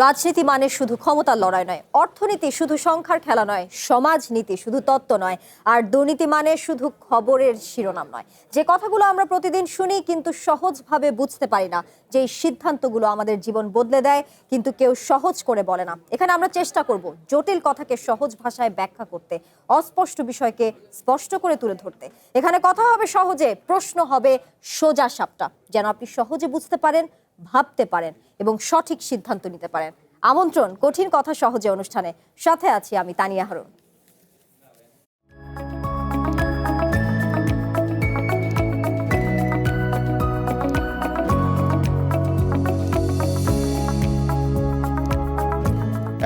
রাজনীতি মানে শুধু ক্ষমতার লড়াই নয়, অর্থনীতি শুধু সংখ্যার খেলা নয়, সমাজনীতি শুধু তত্ত্ব নয়, আর দুর্নীতি মানে শুধু খবরের শিরোনাম নয়। যে কথাগুলো আমরা প্রতিদিন শুনি কিন্তু সহজভাবে বুঝতে পারি না, যে এই সিদ্ধান্তগুলো আমাদের জীবন বদলে দেয় কিন্তু কেউ সহজ করে বলে না। এখানে আমরা চেষ্টা করব জটিল কথাকে সহজ ভাষায় ব্যাখ্যা করতে, অস্পষ্ট বিষয়কে স্পষ্ট করে তুলে ধরতে। এখানে কথা হবে সহজে, প্রশ্ন হবে সোজা সাপটা, যেন আপনি সহজে বুঝতে পারেন, ভাবতে পারেন এবং সঠিক সিদ্ধান্ত নিতে পারেন। আমন্ত্রণ কঠিন কথা সহজে অনুষ্ঠানে, সাথে আছি আমি তানিয়া হারুন।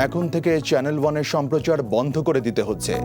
এখন থেকে চ্যানেল ওয়ানের সম্প্রচার বন্ধ করে দিতে হচ্ছে।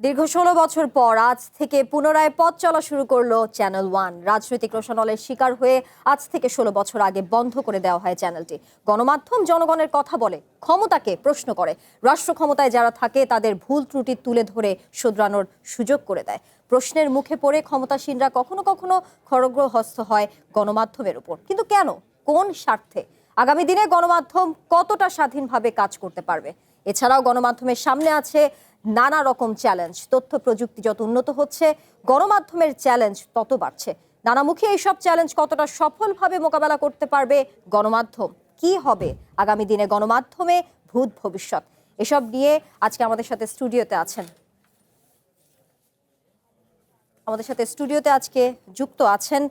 দীর্ঘ ১৬ বছর পর আজ থেকে পুনরায় পথ চলা শুরু করলো চ্যানেল ওয়ান। রাজনৈতিক রোষানলের শিকার হয়ে আজ থেকে ১৬ বছর আগে বন্ধ করে দেওয়া হয় চ্যানেলটি। গণমাধ্যম জনগণের কথা বলে, ক্ষমতাকে প্রশ্ন করে, রাষ্ট্র ক্ষমতায় যারা থাকে তাদের ভুল ত্রুটি তুলে ধরে শুধরানোর সুযোগ করে দেয়। প্রশ্নের মুখে পড়ে ক্ষমতাসীনরা কখনো কখনো খড়গহস্ত হয় গণমাধ্যমের উপর। কিন্তু কেন, কোন স্বার্থে? আগামী দিনে গণমাধ্যম কতটা স্বাধীনভাবে কাজ করতে পারবে? এছাড়াও গণমাধ্যমের সামনে আছে নানা রকম চ্যালেঞ্জ। তথ্য প্রযুক্তি যত উন্নত হচ্ছে, গণমাধ্যমের চ্যালেঞ্জ তত বাড়ছে। নানামুখী এইসব চ্যালেঞ্জ কতটা সফলভাবে মোকাবেলা করতে পারবে গণমাধ্যম? কি হবে আগামী দিনে গণমাধ্যমে ভূত ভবিষ্যৎ? এসব নিয়ে আজকে আমাদের সাথে স্টুডিওতে আজকে যুক্ত আছেন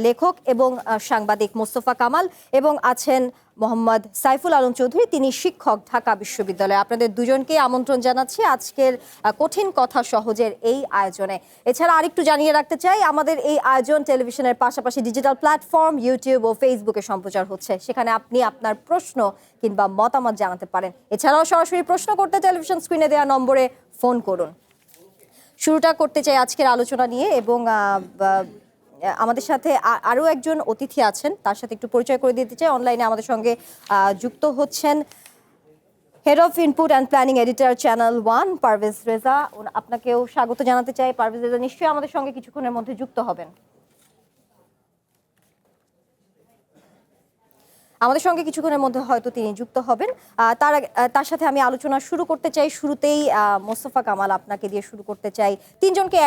লেখক এবং সাংবাদিক মোস্তফা কামাল, এবং আছেন মোহাম্মদ সাইফুল আলম চৌধুরী, তিনি শিক্ষক, ঢাকা বিশ্ববিদ্যালয়ে। আপনাদের দুজনকে আমন্ত্রণ জানাচ্ছি আজকের কঠিন কথা সহজের এই আয়োজনে। এছাড়া আরেকটু জানিয়ে রাখতে চাই, আমাদের এই আয়োজন টেলিভিশনের পাশাপাশি ডিজিটাল প্ল্যাটফর্ম ইউটিউব ও ফেসবুকে সম্প্রচার হচ্ছে। সেখানে আপনি আপনার প্রশ্ন কিংবা মতামত জানাতে পারেন। এছাড়াও সরাসরি প্রশ্ন করতে টেলিভিশন স্ক্রিনে দেওয়া নম্বরে ফোন করুন। শুরুটা করতে চাই আজকের আলোচনা নিয়ে, এবং আমাদের সাথে আরও একজন অতিথি আছেন, তার সাথে একটু পরিচয় করে দিতে চাই। অনলাইনে আমাদের সঙ্গে যুক্ত হচ্ছেন head of input and planning editor channel one Parvez Reza. আপনাকেও স্বাগত জানাতে চাই। পারভেজ রেজা নিশ্চয়ই আমাদের সঙ্গে কিছুক্ষণের মধ্যে যুক্ত হবেন। আমাদের সঙ্গে কিছুক্ষণের মধ্যে হয়তো তিনি যুক্ত হবেন। তার সাথে আমি আলোচনা শুরু করতে চাই। শুরুতেই মোস্তফা কামাল, আপনাকে দিয়ে শুরু করতে চাই। দুজনকে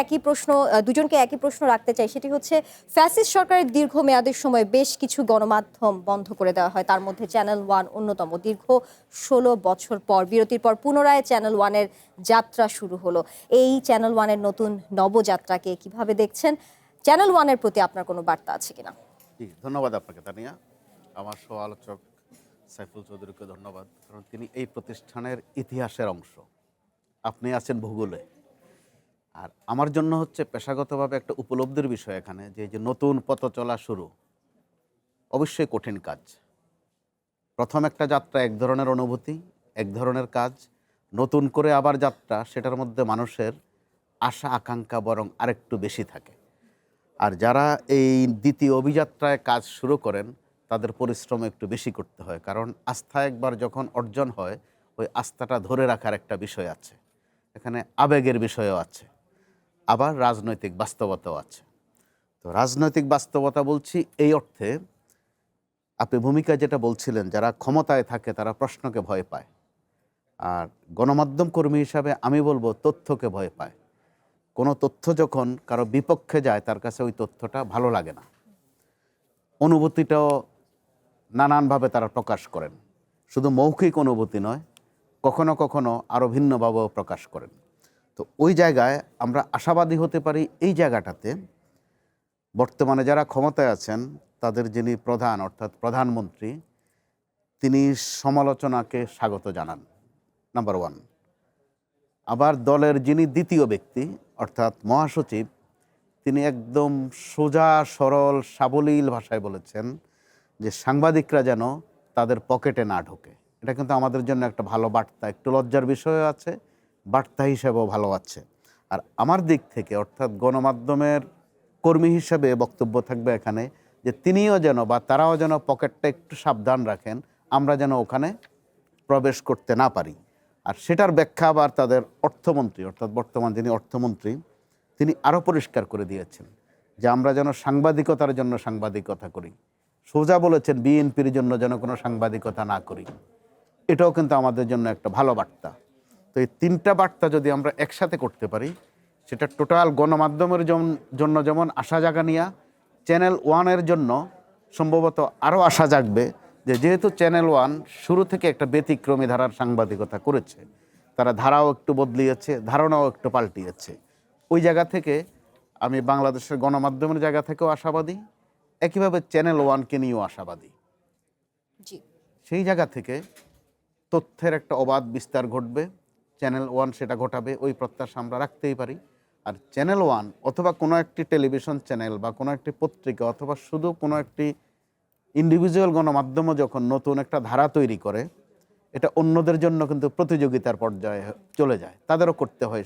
একই প্রশ্ন রাখতে চাই। সেটি হচ্ছে, ফ্যাসিস্ট সরকারের দীর্ঘমেয়াদের সময় বেশ কিছু গণমাধ্যম বন্ধ করে দেওয়া হয়, তার মধ্যে চ্যানেল ওয়ান অন্যতম। দীর্ঘ ১৬ বছর পর, বিরতির পর পুনরায় চ্যানেল ওয়ানের যাত্রা শুরু হলো। এই চ্যানেল ওয়ানের নতুন নবযাত্রাকে কিভাবে দেখছেন? চ্যানেল ওয়ানের প্রতি আপনার কোনো বার্তা আছে কিনা? ধন্যবাদ আপনাকে তানিয়া। আমার সহ আলোচক সাইফুল চৌধুরীকে ধন্যবাদ, কারণ তিনি এই প্রতিষ্ঠানের ইতিহাসের অংশ। আপনি আছেন ভূগোলে, আর আমার জন্য হচ্ছে পেশাগতভাবে একটা উপলব্ধির বিষয় এখানে, যে নতুন পথ চলা শুরু অবশ্যই কঠিন কাজ। প্রথম একটা যাত্রা এক ধরনের অনুভূতি, এক ধরনের কাজ। নতুন করে আবার যাত্রা, সেটার মধ্যে মানুষের আশা আকাঙ্ক্ষা বরং আরেকটু বেশি থাকে। আর যারা এই দ্বিতীয় অভিযাত্রায় কাজ শুরু করেন, তাদের পরিশ্রম একটু বেশি করতে হয়, কারণ আস্থা একবার যখন অর্জন হয়, ওই আস্থাটা ধরে রাখার একটা বিষয় আছে। এখানে আবেগের বিষয়ও আছে, আবার রাজনৈতিক বাস্তবতাও আছে। তো রাজনৈতিক বাস্তবতা বলছি এই অর্থে, আপনি ভূমিকা যেটা বলছিলেন, যারা ক্ষমতায় থাকে তারা প্রশ্নকে ভয় পায়, আর গণমাধ্যম কর্মী হিসাবে আমি বলবো তথ্যকে ভয় পায়। কোনো তথ্য যখন কারো বিপক্ষে যায় তার কাছে ওই তথ্যটা ভালো লাগে না, অনুভূতিটাও নানানভাবে তারা প্রকাশ করেন। শুধু মৌখিক অনুভূতি নয়, কখনো কখনো আরও ভিন্নভাবেও প্রকাশ করেন। তো ওই জায়গায় আমরা আশাবাদী হতে পারি এই জায়গাটাতে। বর্তমানে যারা ক্ষমতায় আছেন তাদের যিনি প্রধান অর্থাৎ প্রধানমন্ত্রী, তিনি সমালোচনাকে স্বাগত জানান, নাম্বার ওয়ান। আবার দলের যিনি দ্বিতীয় ব্যক্তি অর্থাৎ মহাসচিব, তিনি একদম সোজা সরল সাবলীল ভাষায় বলেছেন যে সাংবাদিকরা যেন তাদের পকেটে না ঢোকে। এটা কিন্তু আমাদের জন্য একটা ভালো বার্তা, একটু লজ্জার বিষয় আছে, বার্তা হিসেবেও ভালো আছে। আর আমার দিক থেকে অর্থাৎ গণমাধ্যমের কর্মী হিসেবে বক্তব্য থাকবে এখানে যে তিনিও যেন বা তারাও যেন পকেটটা একটু সাবধান রাখেন, আমরা যেন ওখানে প্রবেশ করতে না পারি। আর সেটার ব্যাখ্যা আবার তাদের অর্থমন্ত্রী অর্থাৎ বর্তমান যিনি অর্থমন্ত্রী, তিনি আরও পরিষ্কার করে দিয়েছেন যে আমরা যেন সাংবাদিকতার জন্য সাংবাদিকতা করি। সোজা বলেছেন বিএনপির জন্য যেন কোনো সাংবাদিকতা না করি। এটাও কিন্তু আমাদের জন্য একটা ভালো বার্তা। তো এই তিনটা বার্তা যদি আমরা একসাথে করতে পারি, সেটা টোটাল গণমাধ্যমের জন্য যেমন আশা জাগানিয়া, চ্যানেল ওয়ানের জন্য সম্ভবত আরও আশা জাগবে যে যেহেতু চ্যানেল ওয়ান শুরু থেকে একটা ব্যতিক্রমী ধারার সাংবাদিকতা করেছে, তারা ধারাও একটু বদলিয়েছে, ধারণাও একটু পাল্টিয়েছে। ওই জায়গা থেকে আমি বাংলাদেশের গণমাধ্যমের জায়গা থেকেও আশাবাদী, একইভাবে চ্যানেল ওয়ানকে নিয়েও আশাবাদী। জি, সেই জায়গা থেকে তথ্যের একটা অবাধ বিস্তার ঘটবে, চ্যানেল ওয়ান সেটা ঘটাবে, ওই প্রত্যাশা আমরা রাখতেই পারি। আর চ্যানেল ওয়ান অথবা কোনো একটি টেলিভিশন চ্যানেল বা কোনো একটি পত্রিকা অথবা শুধু কোনো একটি ইন্ডিভিজুয়াল গণমাধ্যমও যখন নতুন একটা ধারা তৈরি করে, এটা অন্যদের জন্য কিন্তু প্রতিযোগিতার পর্যায়ে চলে যায়, তাদেরও করতে হয়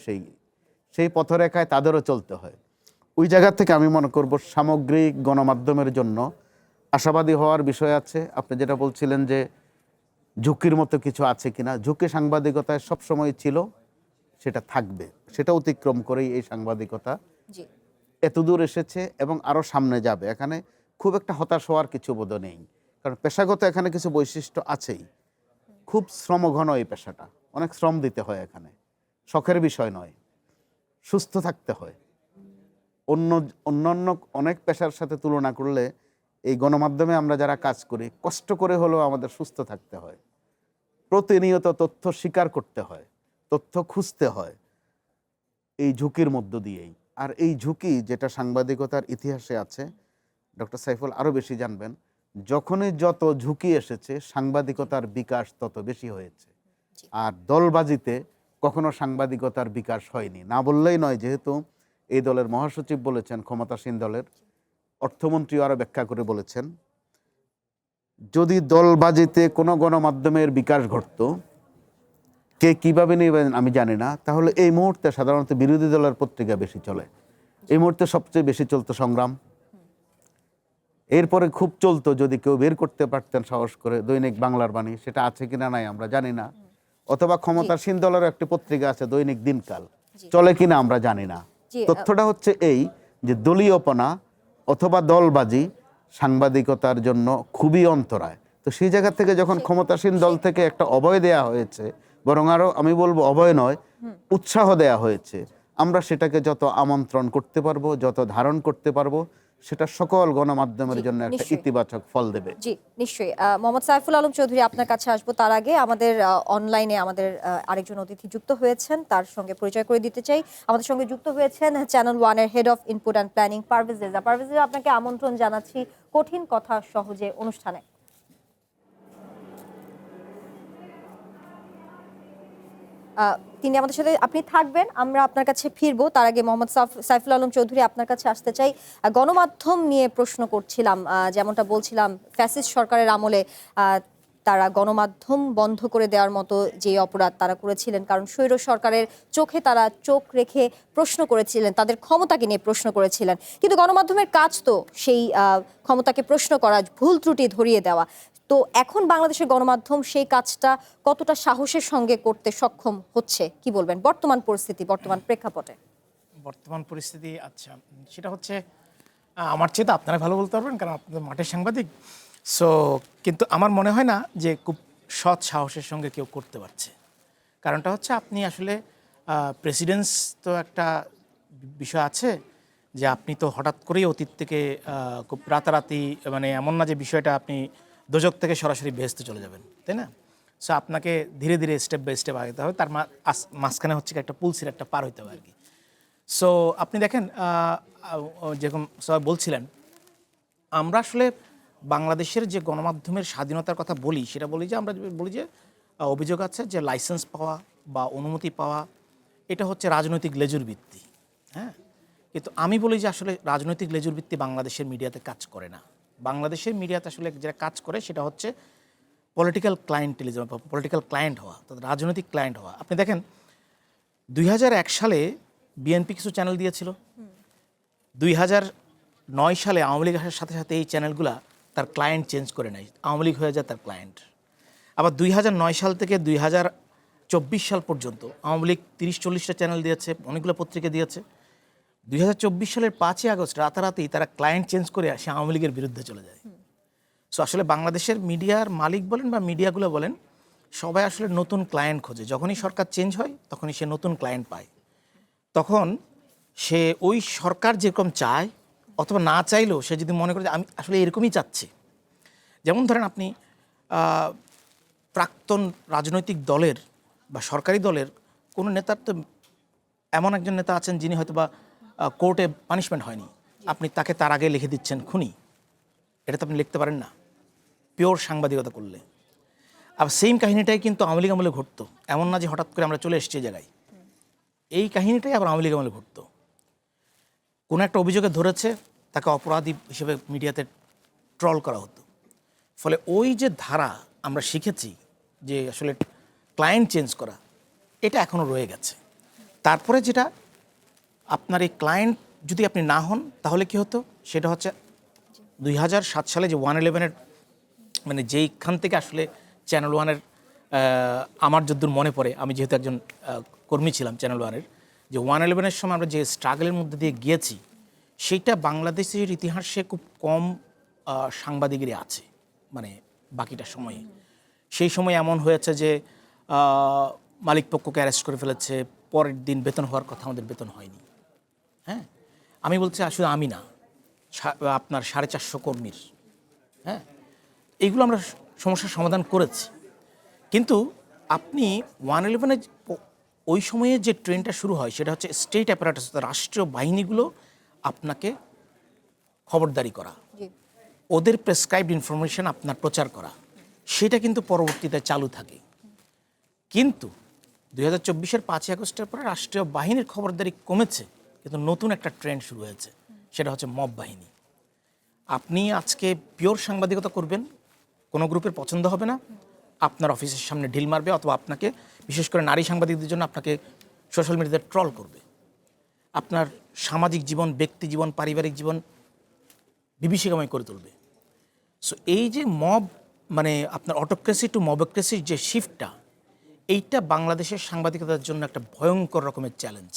সেই পথরেখায় তাদেরও চলতে হয়। ওই জায়গা থেকে আমি মনে করব সামগ্রিক গণমাধ্যমের জন্য আশাবাদী হওয়ার বিষয় আছে। আপনি যেটা বলছিলেন যে ঝুঁকির মতো কিছু আছে কিনা, ঝুঁকি সাংবাদিকতায় সবসময় ছিল, সেটা থাকবে, সেটা অতিক্রম করেই এই সাংবাদিকতা জি, এতদূর এসেছে এবং আরও সামনে যাবে। এখানে খুব একটা হতাশ হওয়ার কিছু বোধ নেই, কারণ পেশাগত এখানে কিছু বৈশিষ্ট্য আছেই। খুব শ্রমঘন এই পেশাটা, অনেক শ্রম দিতে হয় এখানে, শখের বিষয় নয়, সুস্থ থাকতে হয়। অন্যান্য অনেক পেশার সাথে তুলনা করলে এই গণমাধ্যমে আমরা যারা কাজ করি, কষ্ট করে হলেও আমাদের সুস্থ থাকতে হয়, প্রতিনিয়ত তথ্য স্বীকার করতে হয়, তথ্য খুঁজতে হয় এই ঝুঁকির মধ্য দিয়েই। আর এই ঝুঁকি যেটা সাংবাদিকতার ইতিহাসে আছে, ডক্টর সাইফুল আরও বেশি জানবেন, যখনই যত ঝুঁকি এসেছে সাংবাদিকতার বিকাশ তত বেশি হয়েছে। আর দলবাজিতে কখনো সাংবাদিকতার বিকাশ হয়নি, না বললেই নয়। যেহেতু এই দলের মহাসচিব বলেছেন, ক্ষমতাসীন দলের অর্থমন্ত্রী আরও ব্যাখ্যা করে বলেছেন, যদি দলবাজিতে কোনো গণমাধ্যমের বিকাশ ঘটতো, কে কীভাবে নেবেন আমি জানি না, তাহলে এই মুহূর্তে সাধারণত বিরোধী দলের পত্রিকা বেশি চলে। এই মুহূর্তে সবচেয়ে বেশি চলতো সংগ্রাম, এরপরে খুব চলতো, যদি কেউ বের করতে পারতেন সাহস করে, দৈনিক বাংলার বাণী, সেটা আছে কিনা নাই আমরা জানি না, অথবা ক্ষমতাসীন দলের একটি পত্রিকা আছে দৈনিক দিনকাল, চলে কিনা আমরা জানি না। তথ্যটা হচ্ছে এই যে দলীয়পনা অথবা দলবাজি সাংবাদিকতার জন্য খুবই অন্তরায়। তো সেই জায়গা থেকে যখন ক্ষমতাসীন দল থেকে একটা অভয় দেয়া হয়েছে, বরং আরও আমি বলবো অভয় নয়, উৎসাহ দেয়া হয়েছে, আমরা সেটাকে যত আমন্ত্রণ করতে পারবো, যত ধারণ করতে পারবো, সেটা সকল গণমাধ্যমের জন্য একটা ইতিবাচক ফল দেবে। জি, নিশ্চয়ই। মোহাম্মদ সাইফুল আলম চৌধুরী, আপনার কাছে আসবো, তার আগে আমাদের অনলাইনে আমাদের আরেকজন অতিথি যুক্ত হয়েছেন, তার সঙ্গে পরিচয় করে দিতে চাই। আমাদের সঙ্গে যুক্ত হয়েছেন চ্যানেল ওয়ানের head of input and planning Parvez Reza. Parvez Reza, আপনাকে আমন্ত্রণ জানাচ্ছি কঠিন কথা সহজে অনুষ্ঠানে। তিনি আমাদের সাথে, আপনি থাকবেন, আমরা আপনার কাছে ফিরবো। তার আগে মোহাম্মদ সাইফুল আলম চৌধুরী, আপনার কাছে আসতে চাই। গণমাধ্যম নিয়ে প্রশ্ন করছিলাম, যেমনটা বলছিলাম, ফ্যাসিস্ট সরকারের আমলে তারা গণমাধ্যম বন্ধ করে দেওয়ার মতো যে অপরাধ তারা করেছিলেন, কারণ স্বৈর সরকারের চোখে তারা চোখ রেখে প্রশ্ন করেছিলেন, তাদের ক্ষমতাকে নিয়ে প্রশ্ন করেছিলেন। কিন্তু গণমাধ্যমের কাজ তো সেই ক্ষমতাকে প্রশ্ন করা, ভুল ত্রুটি ধরিয়ে দেওয়া। তো এখন বাংলাদেশের গণমাধ্যম সেই কাজটা কতটা সাহসের সঙ্গে করতে সক্ষম হচ্ছে, কি বলবেন বর্তমান পরিস্থিতি, বর্তমান প্রেক্ষাপটে? বর্তমান পরিস্থিতি, আচ্ছা, সেটা হচ্ছে আমার চেয়ে তো আপনারা ভালো বলতে পারবেন, কারণ আপনাদের মাঠের সাংবাদিক। সো কিন্তু আমার মনে হয় না যে খুব সৎ সাহসের সঙ্গে কেউ করতে পারছে। কারণটা হচ্ছে, আপনি আসলে প্রেসিডেন্স তো একটা বিষয় আছে যে আপনি তো হঠাৎ করেই অতীত থেকে খুব রাতারাতি, মানে এমন না যে বিষয়টা আপনি দোজক থেকে সরাসরি বেহেশতে চলে যাবেন, তাই না? সো আপনাকে ধীরে ধীরে স্টেপ বাই স্টেপ আগাতে হবে, তার মাঝখানে হচ্ছে একটা পুলসির একটা পার হইতে হবে আর কি। সো আপনি দেখেন যেরকম সবাই বলছিলেন, আমরা আসলে বাংলাদেশের যে গণমাধ্যমের স্বাধীনতার কথা বলি, সেটা বলি যে আমরা বলি যে অভিযোগ আছে যে লাইসেন্স পাওয়া বা অনুমতি পাওয়া এটা হচ্ছে রাজনৈতিক লেজুর ভিত্তি, হ্যাঁ। কিন্তু আমি বলি যে আসলে রাজনৈতিক লেজুর ভিত্তি বাংলাদেশের মিডিয়াতে কাজ করে না। বাংলাদেশের মিডিয়াতে আসলে যেটা কাজ করে সেটা হচ্ছে পলিটিক্যাল ক্লায়েন্টেলিজম, পলিটিক্যাল ক্লায়েন্ট হওয়া, রাজনৈতিক ক্লায়েন্ট হওয়া। আপনি দেখেন 2001 সালে বিএনপি কিছু চ্যানেল দিয়েছিল, 2009 সালে আওয়ামী লীগ আসার সাথে সাথে এই চ্যানেলগুলা তার ক্লায়েন্ট চেঞ্জ করে নেয়, আওয়ামী লীগ হয়ে যায় তার ক্লায়েন্ট। আবার 2009 সাল থেকে 2024 সাল পর্যন্ত আওয়ামী লীগ 30-40টা চ্যানেল দিয়েছে, অনেকগুলো পত্রিকা দিয়েছে। 2024 সালের 5ই আগস্ট রাতারাতি তারা ক্লায়েন্ট চেঞ্জ করে সে আওয়ামী লীগের বিরুদ্ধে চলে যায়। সো আসলে বাংলাদেশের মিডিয়ার মালিক বলেন বা মিডিয়াগুলো বলেন, সবাই আসলে নতুন ক্লায়েন্ট খোঁজে। যখনই সরকার চেঞ্জ হয় তখনই সে নতুন ক্লায়েন্ট পায়, তখন সে ওই সরকার যেরকম চায় অথবা না চাইলেও সে যদি মনে করে যে আমি আসলে এরকমই চাচ্ছি। যেমন ধরেন আপনি প্রাক্তন রাজনৈতিক দলের বা সরকারি দলের কোনো নেতার তো এমন একজন নেতা আছেন যিনি হয়তো বা কোর্টে পানিশমেন্ট হয়নি, আপনি তাকে তার আগে লিখে দিচ্ছেন খুনি, এটা তো আপনি লিখতে পারেন না পিওর সাংবাদিকতা করলে। আর সেম কাহিনীটাই কিন্তু আওয়ামী লীগ আমলে ঘটতো, এমন না যে হঠাৎ করে আমরা চলে এসেছি এই জায়গায়। এই কাহিনীটাই আবার আওয়ামী লীগ আমলে ঘটতো। কোনো একটা অভিযোগে ধরেছে, তাকে অপরাধী হিসেবে মিডিয়াতে ট্রল করা হতো। ফলে ওই যে ধারা আমরা শিখেছি যে আসলে ক্লায়েন্ট চেঞ্জ করা, এটা এখনও রয়ে গেছে। তারপরে যেটা আপনার এই ক্লায়েন্ট যদি আপনি না হন তাহলে কি হতো, সেটা হচ্ছে 2007 সালে যে 111-এর মানে যেইখান থেকে আসলে চ্যানেল ওয়ানের আমার যদ্দূর মনে পড়ে, আমি যেহেতু একজন কর্মী ছিলাম চ্যানেল ওয়ানের, যে 111-এর সময় আমরা যে স্ট্রাগলের মধ্যে দিয়ে গিয়েছি, সেইটা বাংলাদেশের ইতিহাসে খুব কম সাংবাদিকেরই আছে, মানে বাকিটা সময়ে। সেই সময় এমন হয়েছে যে মালিক পক্ষকে অ্যারেস্ট করে ফেলেছে, পরের দিন বেতন হওয়ার কথা, আমাদের বেতন হয়নি। হ্যাঁ, আমি বলছি আসলে আমি না, আপনার 450 কর্মীর, হ্যাঁ, এইগুলো আমরা সমস্যার সমাধান করেছি। কিন্তু আপনি 111-এর ওই সময়ে যে ট্রেনটা শুরু হয় সেটা হচ্ছে স্টেট অ্যাপারেটাস, রাষ্ট্রীয় বাহিনীগুলো আপনাকে খবরদারি করা, ওদের প্রেসক্রাইবড ইনফরমেশন আপনার প্রচার করা, সেটা কিন্তু পরবর্তীতে চালু থাকে। কিন্তু 2024-এর 5ই আগস্টের পরে রাষ্ট্রীয় বাহিনীর খবরদারি কমেছে, কিন্তু নতুন একটা ট্রেন্ড শুরু হয়েছে, সেটা হচ্ছে মব বাহিনী। আপনি আজকে পিওর সাংবাদিকতা করবেন, কোনো গ্রুপের পছন্দ হবে না, আপনার অফিসের সামনে ঢিল মারবে, অথবা আপনাকে, বিশেষ করে নারী সাংবাদিকদের জন্য আপনাকে সোশ্যাল মিডিয়াতে ট্রল করবে, আপনার সামাজিক জীবন, ব্যক্তি জীবন, পারিবারিক জীবন বিভীষিকাময় করে তুলবে। সো এই যে মব, মানে আপনার অটোক্রেসি টু মবোক্রেসির যে শিফটটা, এইটা বাংলাদেশের সাংবাদিকতার জন্য একটা ভয়ঙ্কর রকমের চ্যালেঞ্জ।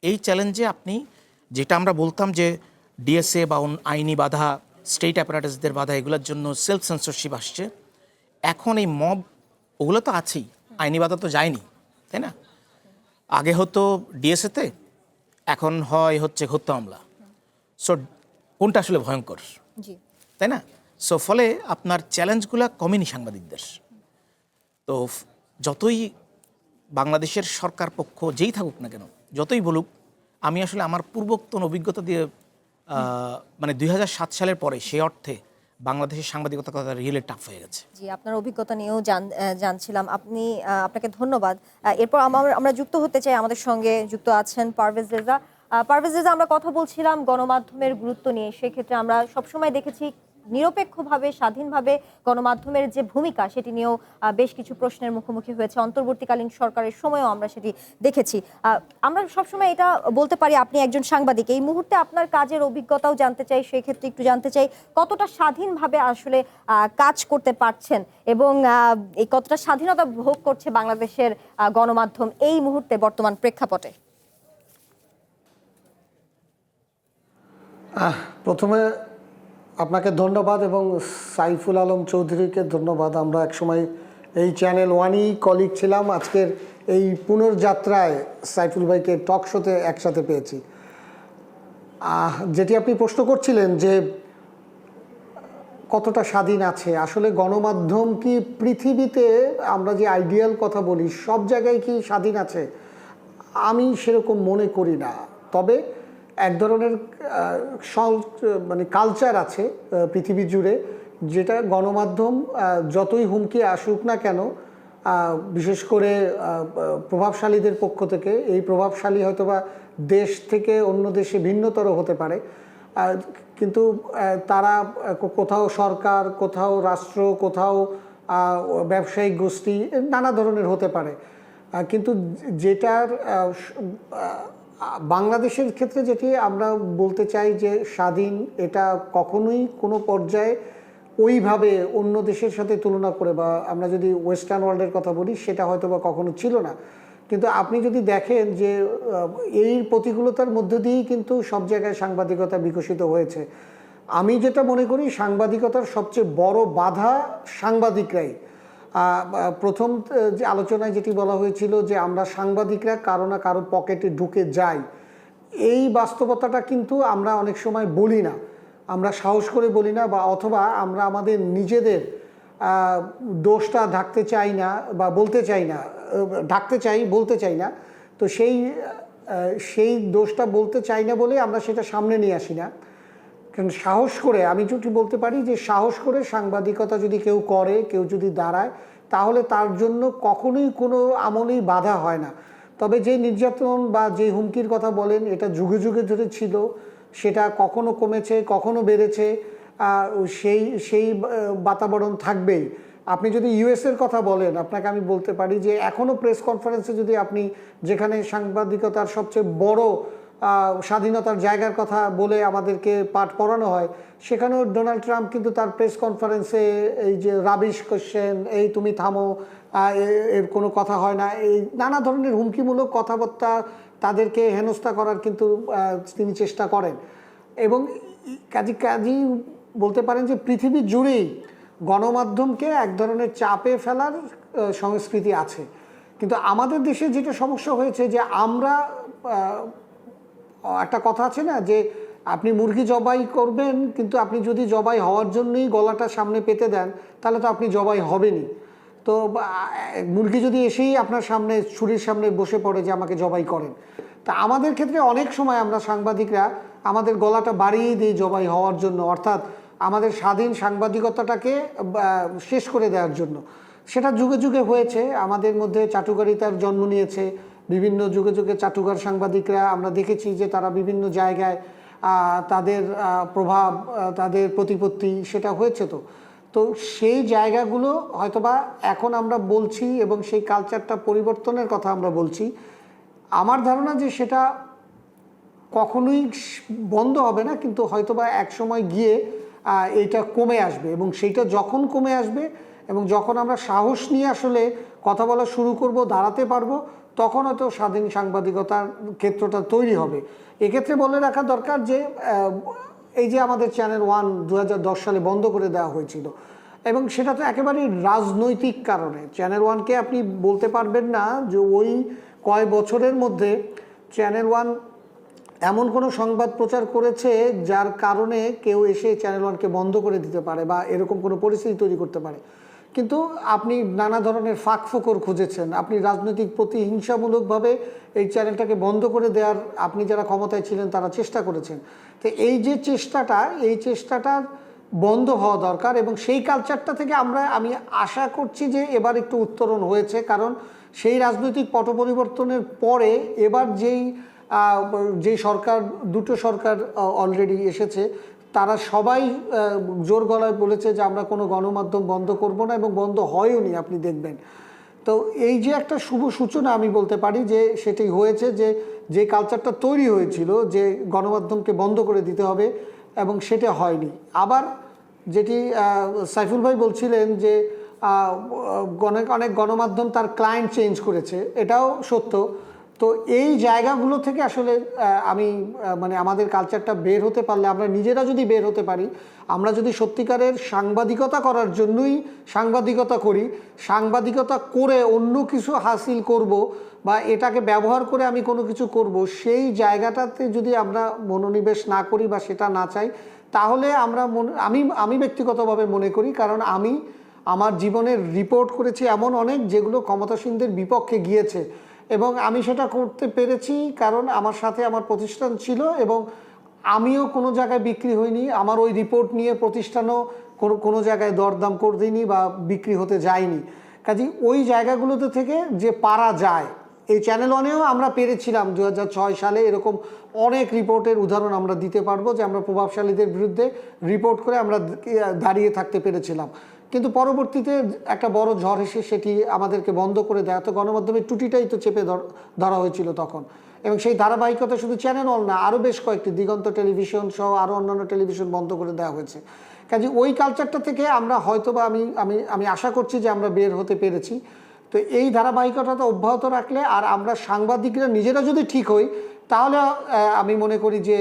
এই চ্যালেঞ্জে আপনি, যেটা আমরা বলতাম যে ডিএসএ বা আইনি বাধা, স্টেট অ্যাপারেটাসদের বাধা, এগুলোর জন্য সেলফ সেন্সরশিপ আসছে, এখন এই মব ওগুলো তো আছেই, আইনি বাধা তো যায়নি, তাই না? আগে হতো ডিএসএতে, এখন হচ্ছে হত্যা মামলা। সো কোনটা আসলে ভয়ঙ্কর, তাই না? সো ফলে আপনার চ্যালেঞ্জগুলো কমেনি সাংবাদিকদের। তো যতই বাংলাদেশের সরকার পক্ষ যেই থাকুক না কেন, যতই বলুক, আমি আসলে আমার পূর্বোক্তন অভিজ্ঞতা দিয়ে মানে 2007 সালের পরে সেই অর্থে বাংলাদেশের সাংবাদিকতা কথা রিয়েলি টাফ হয়ে গেছে। জি, আপনার অভিজ্ঞতা নিয়েও জানছিলাম। আপনাকে ধন্যবাদ। এরপর আমরা যুক্ত হতে চাই, আমাদের সঙ্গে যুক্ত আছেন পারভেজ রেজা। পারভেজ রেজা, আমরা কথা বলছিলাম গণমাধ্যমের গুরুত্ব নিয়ে। সেক্ষেত্রে আমরা সবসময় দেখেছি নিরপেক্ষভাবে, স্বাধীনভাবে গণমাধ্যমের যে ভূমিকা, সেটি নিয়েও বেশ কিছু প্রশ্নের মুখোমুখি হয়েছে। অন্তর্বর্তীকালীন সরকারের সময়ও আমরা সেটি দেখেছি। আমরা সবসময় এটা বলতে পারি, আপনি একজন সাংবাদিক, এই মুহূর্তে আপনার কাজের অভিজ্ঞতাও জানতে চাই। সেই ক্ষেত্রে একটু জানতে চাই, কতটা স্বাধীনভাবে আসলে কাজ করতে পারছেন এবং এই কতটা স্বাধীনতা ভোগ করছে বাংলাদেশের গণমাধ্যম এই মুহূর্তে বর্তমান প্রেক্ষাপটে? প্রথমে আপনাকে ধন্যবাদ এবং সাইফুল আলম চৌধুরীকে ধন্যবাদ। আমরা একসময় এই চ্যানেল ওয়ানই কলিগ ছিলাম। আজকের এই পুনর্যাত্রায় সাইফুল ভাইকে টক শোতে একসাথে পেয়েছি। যেটি আপনি প্রশ্ন করছিলেন যে কতটা স্বাধীন আছে, আসলে গণমাধ্যম কি পৃথিবীতে আমরা যে আইডিয়াল কথা বলি সব জায়গায় কি স্বাধীন আছে, আমি সেরকম মনে করি না। তবে এক ধরনের মানে কালচার আছে পৃথিবী জুড়ে, যেটা গণমাধ্যম যতই হুমকি আসুক না কেন, বিশেষ করে প্রভাবশালীদের পক্ষ থেকে, এই প্রভাবশালী হয়তোবা দেশ থেকে অন্য দেশে ভিন্নতর হতে পারে, কিন্তু তারা কোথাও সরকার, কোথাও রাষ্ট্র, কোথাও ব্যবসায়িক গোষ্ঠী, নানা ধরনের হতে পারে। কিন্তু যেটার বাংলাদেশের ক্ষেত্রে যেটি আমরা বলতে চাই যে স্বাধীন, এটা কখনোই কোনো পর্যায়ে ওইভাবে অন্য দেশের সাথে তুলনা করে, বা আমরা যদি ওয়েস্টার্ন ওয়ার্ল্ডের কথা বলি, সেটা হয়তো বা কখনো ছিল না। কিন্তু আপনি যদি দেখেন যে এই প্রতিকূলতার মধ্য দিয়েই কিন্তু সব জায়গায় সাংবাদিকতা বিকশিত হয়েছে। আমি যেটা মনে করি, সাংবাদিকতার সবচেয়ে বড় বাধা সাংবাদিকরাই। প্রথম যে আলোচনায় যেটি বলা হয়েছিল যে আমরা সাংবাদিকরা কারো না কারো পকেটে ঢুকে যাই, এই বাস্তবতাটা কিন্তু আমরা অনেক সময় বলি না, আমরা সাহস করে বলি না, বা অথবা আমরা আমাদের নিজেদের দোষটা ঢাকতে চাই না বা বলতে চাই না, ঢাকতে চাই বলতে চাই না। তো সেই দোষটা বলতে চাই না বলে আমরা সেটা সামনে নিয়ে আসি না। কারণ সাহস করে, আমি যদি বলতে পারি যে সাহস করে সাংবাদিকতা যদি কেউ করে, কেউ যদি দাঁড়ায়, তাহলে তার জন্য কখনোই কোনো আমলেই বাধা হয় না। তবে যে নির্যাতন বা যে হুমকির কথা বলেন, এটা যুগে যুগে ধরে ছিল, সেটা কখনো কমেছে, কখনো বেড়েছে, সেই বাতাবরণ থাকবেই। আপনি যদি ইউএসের কথা বলেন, আপনাকে আমি বলতে পারি যে এখনও প্রেস কনফারেন্সে যদি আপনি, যেখানে সাংবাদিকতার সবচেয়ে বড় স্বাধীনতার জায়গার কথা বলে আমাদেরকে পাঠ পড়ানো হয়, সেখানেও ডোনাল্ড ট্রাম্প কিন্তু তার প্রেস কনফারেন্সে এই যে রাবিশ কোশ্চেন, এই তুমি থামো, এর কোনো কথা হয় না, এই নানা ধরনের হুমকিমূলক কথাবার্তা, তাদেরকে হেনস্থা করার কিন্তু তিনি চেষ্টা করেন। এবং কাজী বলতে পারেন যে পৃথিবী জুড়েই গণমাধ্যমকে এক ধরনের চাপে ফেলার সংস্কৃতি আছে। কিন্তু আমাদের দেশে যেটা সমস্যা হয়েছে যে আমরা, একটা কথা আছে না যে আপনি মুরগি জবাই করবেন, কিন্তু আপনি যদি জবাই হওয়ার জন্যই গলাটা সামনে পেতে দেন, তাহলে তো আপনি জবাই হবেনই। তো মুরগি যদি এসেই আপনার সামনে ছুরির সামনে বসে পড়ে যে আমাকে জবাই করেন, তা আমাদের ক্ষেত্রে অনেক সময় আমরা সাংবাদিকরা আমাদের গলাটা বাড়িয়ে দিই জবাই হওয়ার জন্য, অর্থাৎ আমাদের স্বাধীন সাংবাদিকতাটাকে শেষ করে দেওয়ার জন্য। সেটা যুগে যুগে হয়েছে, আমাদের মধ্যে চাটুকারিতার জন্ম নিয়েছে, বিভিন্ন যুগে যুগে চাটুকার সাংবাদিকরা আমরা দেখেছি যে তারা বিভিন্ন জায়গায় তাদের প্রভাব, তাদের প্রতিপত্তি, সেটা হয়েছে। তো সেই জায়গাগুলো হয়তোবা এখন আমরা বলছি এবং সেই কালচারটা পরিবর্তনের কথা আমরা বলছি। আমার ধারণা যে সেটা কখনোই বন্ধ হবে না, কিন্তু হয়তোবা এক সময় গিয়ে এটা কমে আসবে, এবং সেইটা যখন কমে আসবে এবং যখন আমরা সাহস নিয়ে আসলে কথা বলা শুরু করব, দাঁড়াতে পারবো, তখন হয়তো স্বাধীন সাংবাদিকতার ক্ষেত্রটা তৈরি হবে। এক্ষেত্রে বলে রাখা দরকার যে এই যে আমাদের চ্যানেল ওয়ান 2010 সালে বন্ধ করে দেওয়া হয়েছিল, এবং সেটা তো একেবারেই রাজনৈতিক কারণে। চ্যানেল ওয়ানকে আপনি বলতে পারবেন না যে ওই কয় বছরের মধ্যে চ্যানেল ওয়ান এমন কোনো সংবাদ প্রচার করেছে যার কারণে কেউ এসে চ্যানেল ওয়ানকে বন্ধ করে দিতে পারে বা এরকম কোনো পরিস্থিতি তৈরি করতে পারে। কিন্তু আপনি নানা ধরনের ফাঁকফোকর খুঁজেছেন, আপনি রাজনৈতিক প্রতিহিংসামূলকভাবে এই চ্যানেলটাকে বন্ধ করে দেওয়ার, আপনি যারা ক্ষমতায় ছিলেন তারা চেষ্টা করেছেন। তো এই যে চেষ্টাটার বন্ধ হওয়া দরকার, এবং সেই কালচারটা থেকে আমি আশা করছি যে এবার একটু উত্তরণ হয়েছে। কারণ সেই রাজনৈতিক পট পরিবর্তনের পরে এবার যেই সরকার, দুটো সরকার অলরেডি এসেছে, তারা সবাই জোর গলায় বলেছে যে আমরা কোনো গণমাধ্যম বন্ধ করব না, এবং বন্ধ হয়ও নি, আপনি দেখবেন। তো এই যে একটা শুভ সূচনা আমি বলতে পারি যে সেটাই হয়েছে, যে কালচারটা তৈরি হয়েছিল যে গণমাধ্যমকে বন্ধ করে দিতে হবে, এবং সেটা হয়নি। আবার যেটি সাইফুল ভাই বলছিলেন যে অনেক গণমাধ্যম তার ক্লায়েন্ট চেঞ্জ করেছে, এটাও সত্য। তো এই জায়গাগুলো থেকে আসলে আমি মানে আমাদের কালচারটা বের হতে পারলে, আমরা নিজেরা যদি বের হতে পারি, আমরা যদি সত্যিকারের সাংবাদিকতা করার জন্যই সাংবাদিকতা করি, সাংবাদিকতা করে অন্য কিছু হাসিল করব বা এটাকে ব্যবহার করে আমি কোনো কিছু করব, সেই জায়গাটাতে যদি আমরা মনোনিবেশ না করি বা সেটা না চাই, তাহলে আমরা আমি ব্যক্তিগতভাবে মনে করি, কারণ আমি আমার জীবনের রিপোর্ট করেছি এমন অনেক যেগুলো ক্ষমতাসীনদের বিপক্ষে গিয়েছে, এবং আমি সেটা করতে পেরেছি কারণ আমার সাথে আমার প্রতিষ্ঠান ছিল এবং আমিও কোনো জায়গায় বিক্রি হইনি। আমার ওই রিপোর্ট নিয়ে প্রতিষ্ঠানও কোনো জায়গায় দরদাম করিনি বা বিক্রি হতে যায়নি। কাজেই ওই জায়গাগুলোতে থেকে যে পারা যায়, এই চ্যানেল ওয়ানেও আমরা পেরেছিলাম 2006 সালে এরকম অনেক রিপোর্টের উদাহরণ আমরা দিতে পারবো যে আমরা প্রভাবশালীদের বিরুদ্ধে রিপোর্ট করে আমরা দাঁড়িয়ে থাকতে পেরেছিলাম। কিন্তু পরবর্তীতে একটা বড় ঝড় এসে সেটি আমাদেরকে বন্ধ করে দেয়। তো গণমাধ্যমের টুটিটাই তো চেপে ধরা হয়েছিল তখন, এবং সেই ধারাবাহিকতা শুধু চ্যানেল অল না, আরও বেশ কয়েকটি দিগন্ত টেলিভিশন সহ আরও অন্যান্য টেলিভিশন বন্ধ করে দেওয়া হয়েছে। কাজে ওই কালচারটা থেকে আমরা হয়তো বা আমি আশা করছি যে আমরা বের হতে পেরেছি। তো এই ধারাবাহিকতা অব্যাহত রাখলে আর আমরা সাংবাদিকরা নিজেরা যদি ঠিক হই, তাহলে আমি মনে করি যে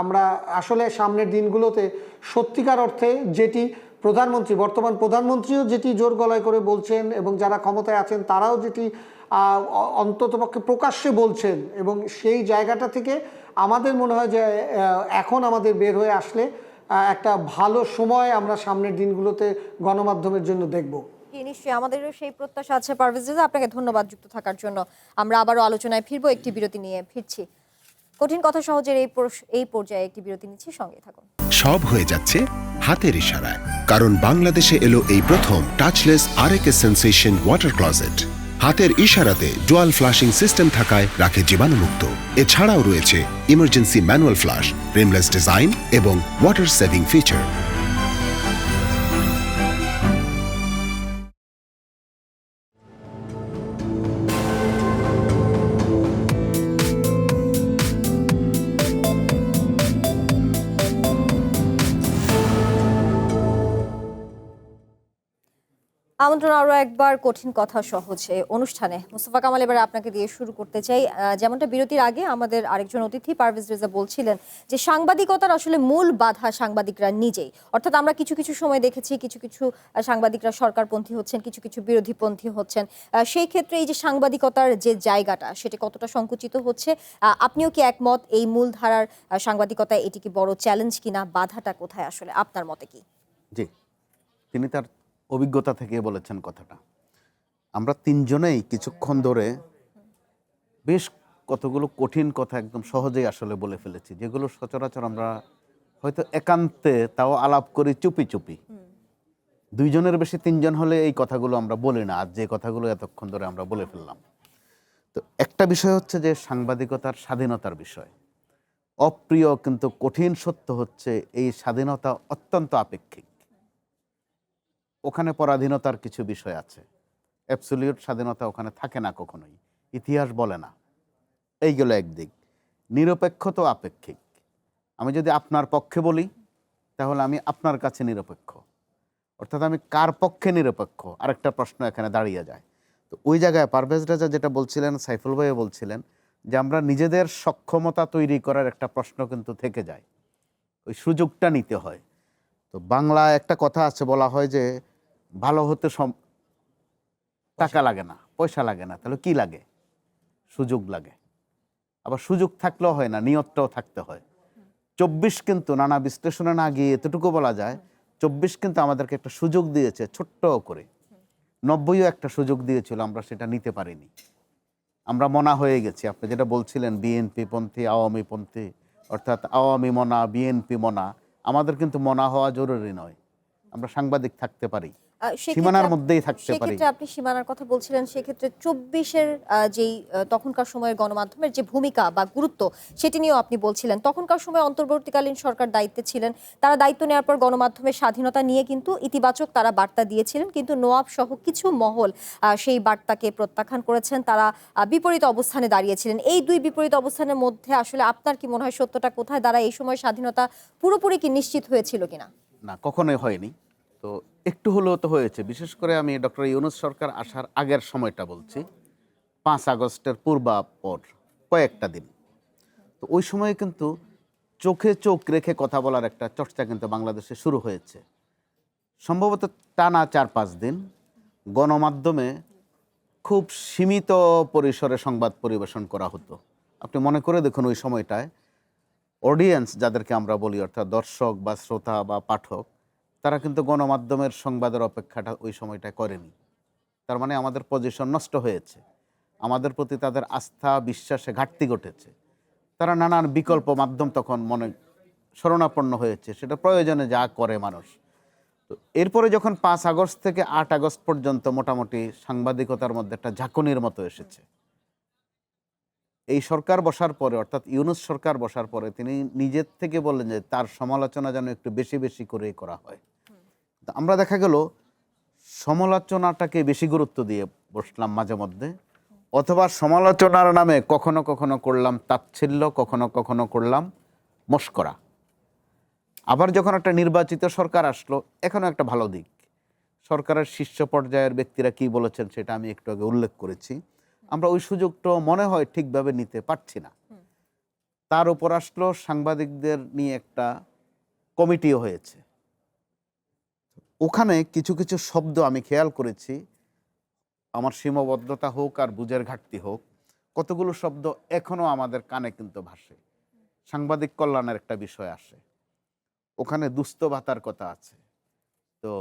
আমরা আসলে সামনের দিনগুলোতে সত্যিকার অর্থে যেটি বর্তমান প্রধানমন্ত্রীও যেটি জোর গলায় করে বলছেন এবং যারা ক্ষমতায় আছেন তারাও যেটি অন্ততপক্ষে প্রকাশ্যে বলছেন, এবং সেই জায়গাটা থেকে আমাদের মনে হয় যে এখন আমাদের বের হয়ে আসলে একটা ভালো সময় আমরা সামনের দিনগুলোতে গণমাধ্যমের জন্য দেখব। নিশ্চয়ই আমাদেরও সেই প্রত্যাশা আছে। পারভেজ রেজা, আপনাকে ধন্যবাদ যুক্ত থাকার জন্য। আমরা আবারও আলোচনায় ফিরবো, একটি বিরতি নিয়ে ফিরছি। কঠিন কথা সহজের এই পর্যায়ে একটি বিরতি নিচ্ছি, সঙ্গে থাকুন। সব হয়ে যাচ্ছে হাতের ইশারায়, কারণ বাংলাদেশে এলো এই প্রথম টাচলেস আরএকে সেন্সেশন ওয়াটার ক্লোজেট। হাতের ইশারাতে ডুয়াল ফ্লাশিং সিস্টেম থাকায় রাখে জীবাণুমুক্ত। এছাড়াও রয়েছে emergency manual flush, rimless design এবং ওয়াটার সেভিং ফিচার। আমন্ত্রণ আরো একবার কঠিন কথা সহজে অনুষ্ঠানে। মোস্তফা কামাল, এবারে আপনাকে দিয়ে শুরু করতে চাই। যেমনটা বিরতির আগে আমাদের আরেকজন অতিথি পারভেজ রেজা বলছিলেন যে সাংবাদিকতার আসলে মূল বাধা সাংবাদিকরা নিজেই। অর্থাৎ আমরা কিছু কিছু সময় দেখেছি কিছু কিছু সাংবাদিকরা সরকারপন্থী হচ্ছেন, কিছু কিছু বিরোধীপন্থী হচ্ছেন। সেই ক্ষেত্রে এই যে সাংবাদিকতার যে জায়গাটা, সেটা কতটা সংকুচিত হচ্ছে, আপনিও কি একমত? এই মূল ধারার সাংবাদিকতায় এটি কি বড় চ্যালেঞ্জ কিনা? বাধাটা কোথায় আসলে, আপনার মতে কি? জি, তিনি তার অভিজ্ঞতা থেকে বলেছেন কথাটা। আমরা তিনজনেই কিছুক্ষণ ধরে বেশ কতগুলো কঠিন কথা একদম সহজেই আসলে বলে ফেলেছি, যেগুলো সচরাচর আমরা হয়তো একান্তে তাও আলাপ করি চুপি চুপি। দুইজনের বেশি তিনজন হলে এই কথাগুলো আমরা বলি না, আর যে কথাগুলো এতক্ষণ ধরে আমরা বলে ফেললাম। তো একটা বিষয় হচ্ছে যে সাংবাদিকতার স্বাধীনতার বিষয়। অপ্রিয় কিন্তু কঠিন সত্য হচ্ছে এই স্বাধীনতা অত্যন্ত আপেক্ষিক। ওখানে পরাধীনতার কিছু বিষয় আছে, অ্যাবসলিউট স্বাধীনতা ওখানে থাকে না কখনোই, ইতিহাস বলে না। এইগুলো একদিক। নিরপেক্ষ তো আপেক্ষিক। আমি যদি আপনার পক্ষে বলি তাহলে আমি আপনার কাছে নিরপেক্ষ, অর্থাৎ আমি কার পক্ষে নিরপেক্ষ আরেকটা প্রশ্ন এখানে দাঁড়িয়ে যায়। তো ওই জায়গায় পারভেজ রেজা যেটা বলছিলেন, সাইফুল ভাইও বলছিলেন যে আমরা নিজেদের সক্ষমতা তৈরি করার একটা প্রশ্ন কিন্তু থেকে যায়, ওই সুযোগটা নিতে হয়। তো বাংলায় একটা কথা আছে, বলা হয় যে ভালো হতে টাকা লাগে না, পয়সা লাগে না, তাহলে কি লাগে? সুযোগ লাগে। আবার সুযোগ থাকলেও হয় না, নিয়তটাও থাকতে হয়। 24 কিন্তু নানা বিশ্লেষণে না গিয়ে এতটুকু বলা যায় 24 কিন্তু আমাদেরকে একটা সুযোগ দিয়েছে ছোট্ট করে। 90ও একটা সুযোগ দিয়েছিল, আমরা সেটা নিতে পারিনি। আমরা মনা হয়ে গেছি। আপনি যেটা বলছিলেন বিএনপি পন্থী, আওয়ামী পন্থী, অর্থাৎ আওয়ামী মনা, বিএনপি মনা। আমাদের কিন্তু মনা হওয়া জরুরি নয়, আমরা সাংবাদিক থাকতে পারি, সীমানার মধ্যেই থাকতে পারি। সেক্ষেত্রে আপনি সীমানার কথা বলছিলেন, সেক্ষেত্রে 24-এর যেই তখনকার সময়ের গণমাধ্যমের যে ভূমিকা বা গুরুত্ব, সেটি নিয়েও আপনি বলছিলেন। তখনকার সময় অন্তর্বর্তীকালীন সরকার দায়িত্বে ছিলেন, তারা দায়িত্ব নেওয়ার পর গণমাধ্যমের স্বাধীনতা নিয়ে কিন্তু ইতিবাচক তারা বার্তা দিয়েছিলেন, কিন্তু নোয়াব সহ কিছু মহল সেই বার্তাকে প্রত্যাখ্যান করেছেন, তারা বিপরীত অবস্থানে দাঁড়িয়েছিলেন। এই দুই বিপরীত অবস্থানের মধ্যে আসলে আপনার কি মনে হয় সত্যটা কোথায় দাঁড়ায়? এই সময় স্বাধীনতা পুরোপুরি কি নিশ্চিত হয়েছিল কিনা? না, কখনোই হয়নি। তো একটু হলেও তো হয়েছে। বিশেষ করে আমি ডক্টর ইউনূস সরকার আসার আগের সময়টা বলছি। 5 আগস্টের পূর্বাপর কয়েকটা দিন। তো ওই সময় কিন্তু চোখে চোখ রেখে কথা বলার একটা চর্চা কিন্তু বাংলাদেশে শুরু হয়েছে। সম্ভবত টানা 4-5 দিন গণমাধ্যমে খুব সীমিত পরিসরে সংবাদ পরিবেশন করা হতো। আপনি মনে করে দেখুন ওই সময়টায় অডিয়েন্স যাদেরকে আমরা বলি, অর্থাৎ দর্শক বা শ্রোতা বা পাঠক, তারা কিন্তু গণমাধ্যমের সংবাদের অপেক্ষাটা ওই সময়টায় করেনি। তার মানে আমাদের পজিশন নষ্ট হয়েছে, আমাদের প্রতি তাদের আস্থা বিশ্বাসে ঘাটতি ঘটেছে। তারা নানান বিকল্প মাধ্যম তখন মনে শরণাপন্ন হয়েছে, সেটা প্রয়োজনে যা করে মানুষ। তো এরপরে যখন 5 আগস্ট থেকে 8 আগস্ট পর্যন্ত মোটামুটি সাংবাদিকতার মধ্যে একটা ঝাঁকুনির মতো এসেছে, এই সরকার বসার পরে, অর্থাৎ ইউনূস সরকার বসার পরে তিনি নিজের থেকে বললেন যে তার সমালোচনা যেন একটু বেশি বেশি করে করা হয়। তো আমরা দেখা গেল সমালোচনাটাকে বেশি গুরুত্ব দিয়ে বসলাম মাঝে মধ্যে, অথবা সমালোচনার নামে কখনো কখনো করলাম তাচ্ছিল্য, কখনো কখনো করলাম মশকরা। আবার যখন একটা নির্বাচিত সরকার আসলো, এখনও একটা ভালো দিক, সরকারের শীর্ষ পর্যায়ের ব্যক্তিরা কি বলেছেন সেটা আমি একটু আগে উল্লেখ করেছি। আমরা ওই সুযোগটা মনে হয় ঠিকভাবে নিতে পারছি না। তার উপর আসলো সাংবাদিকদের নিয়ে একটা কমিটিও হয়েছে। ওখানে কিছু কিছু শব্দ আমি খেয়াল করেছি, আমার সীমাবদ্ধতা হোক আর বুঝের ঘাটতি হোক, কতগুলো শব্দ এখনো আমাদের কানে কিন্তু ভাসে। সাংবাদিক কল্যাণের একটা বিষয় আসে, ওখানে দুস্থ ভাতার কথা আছে। তো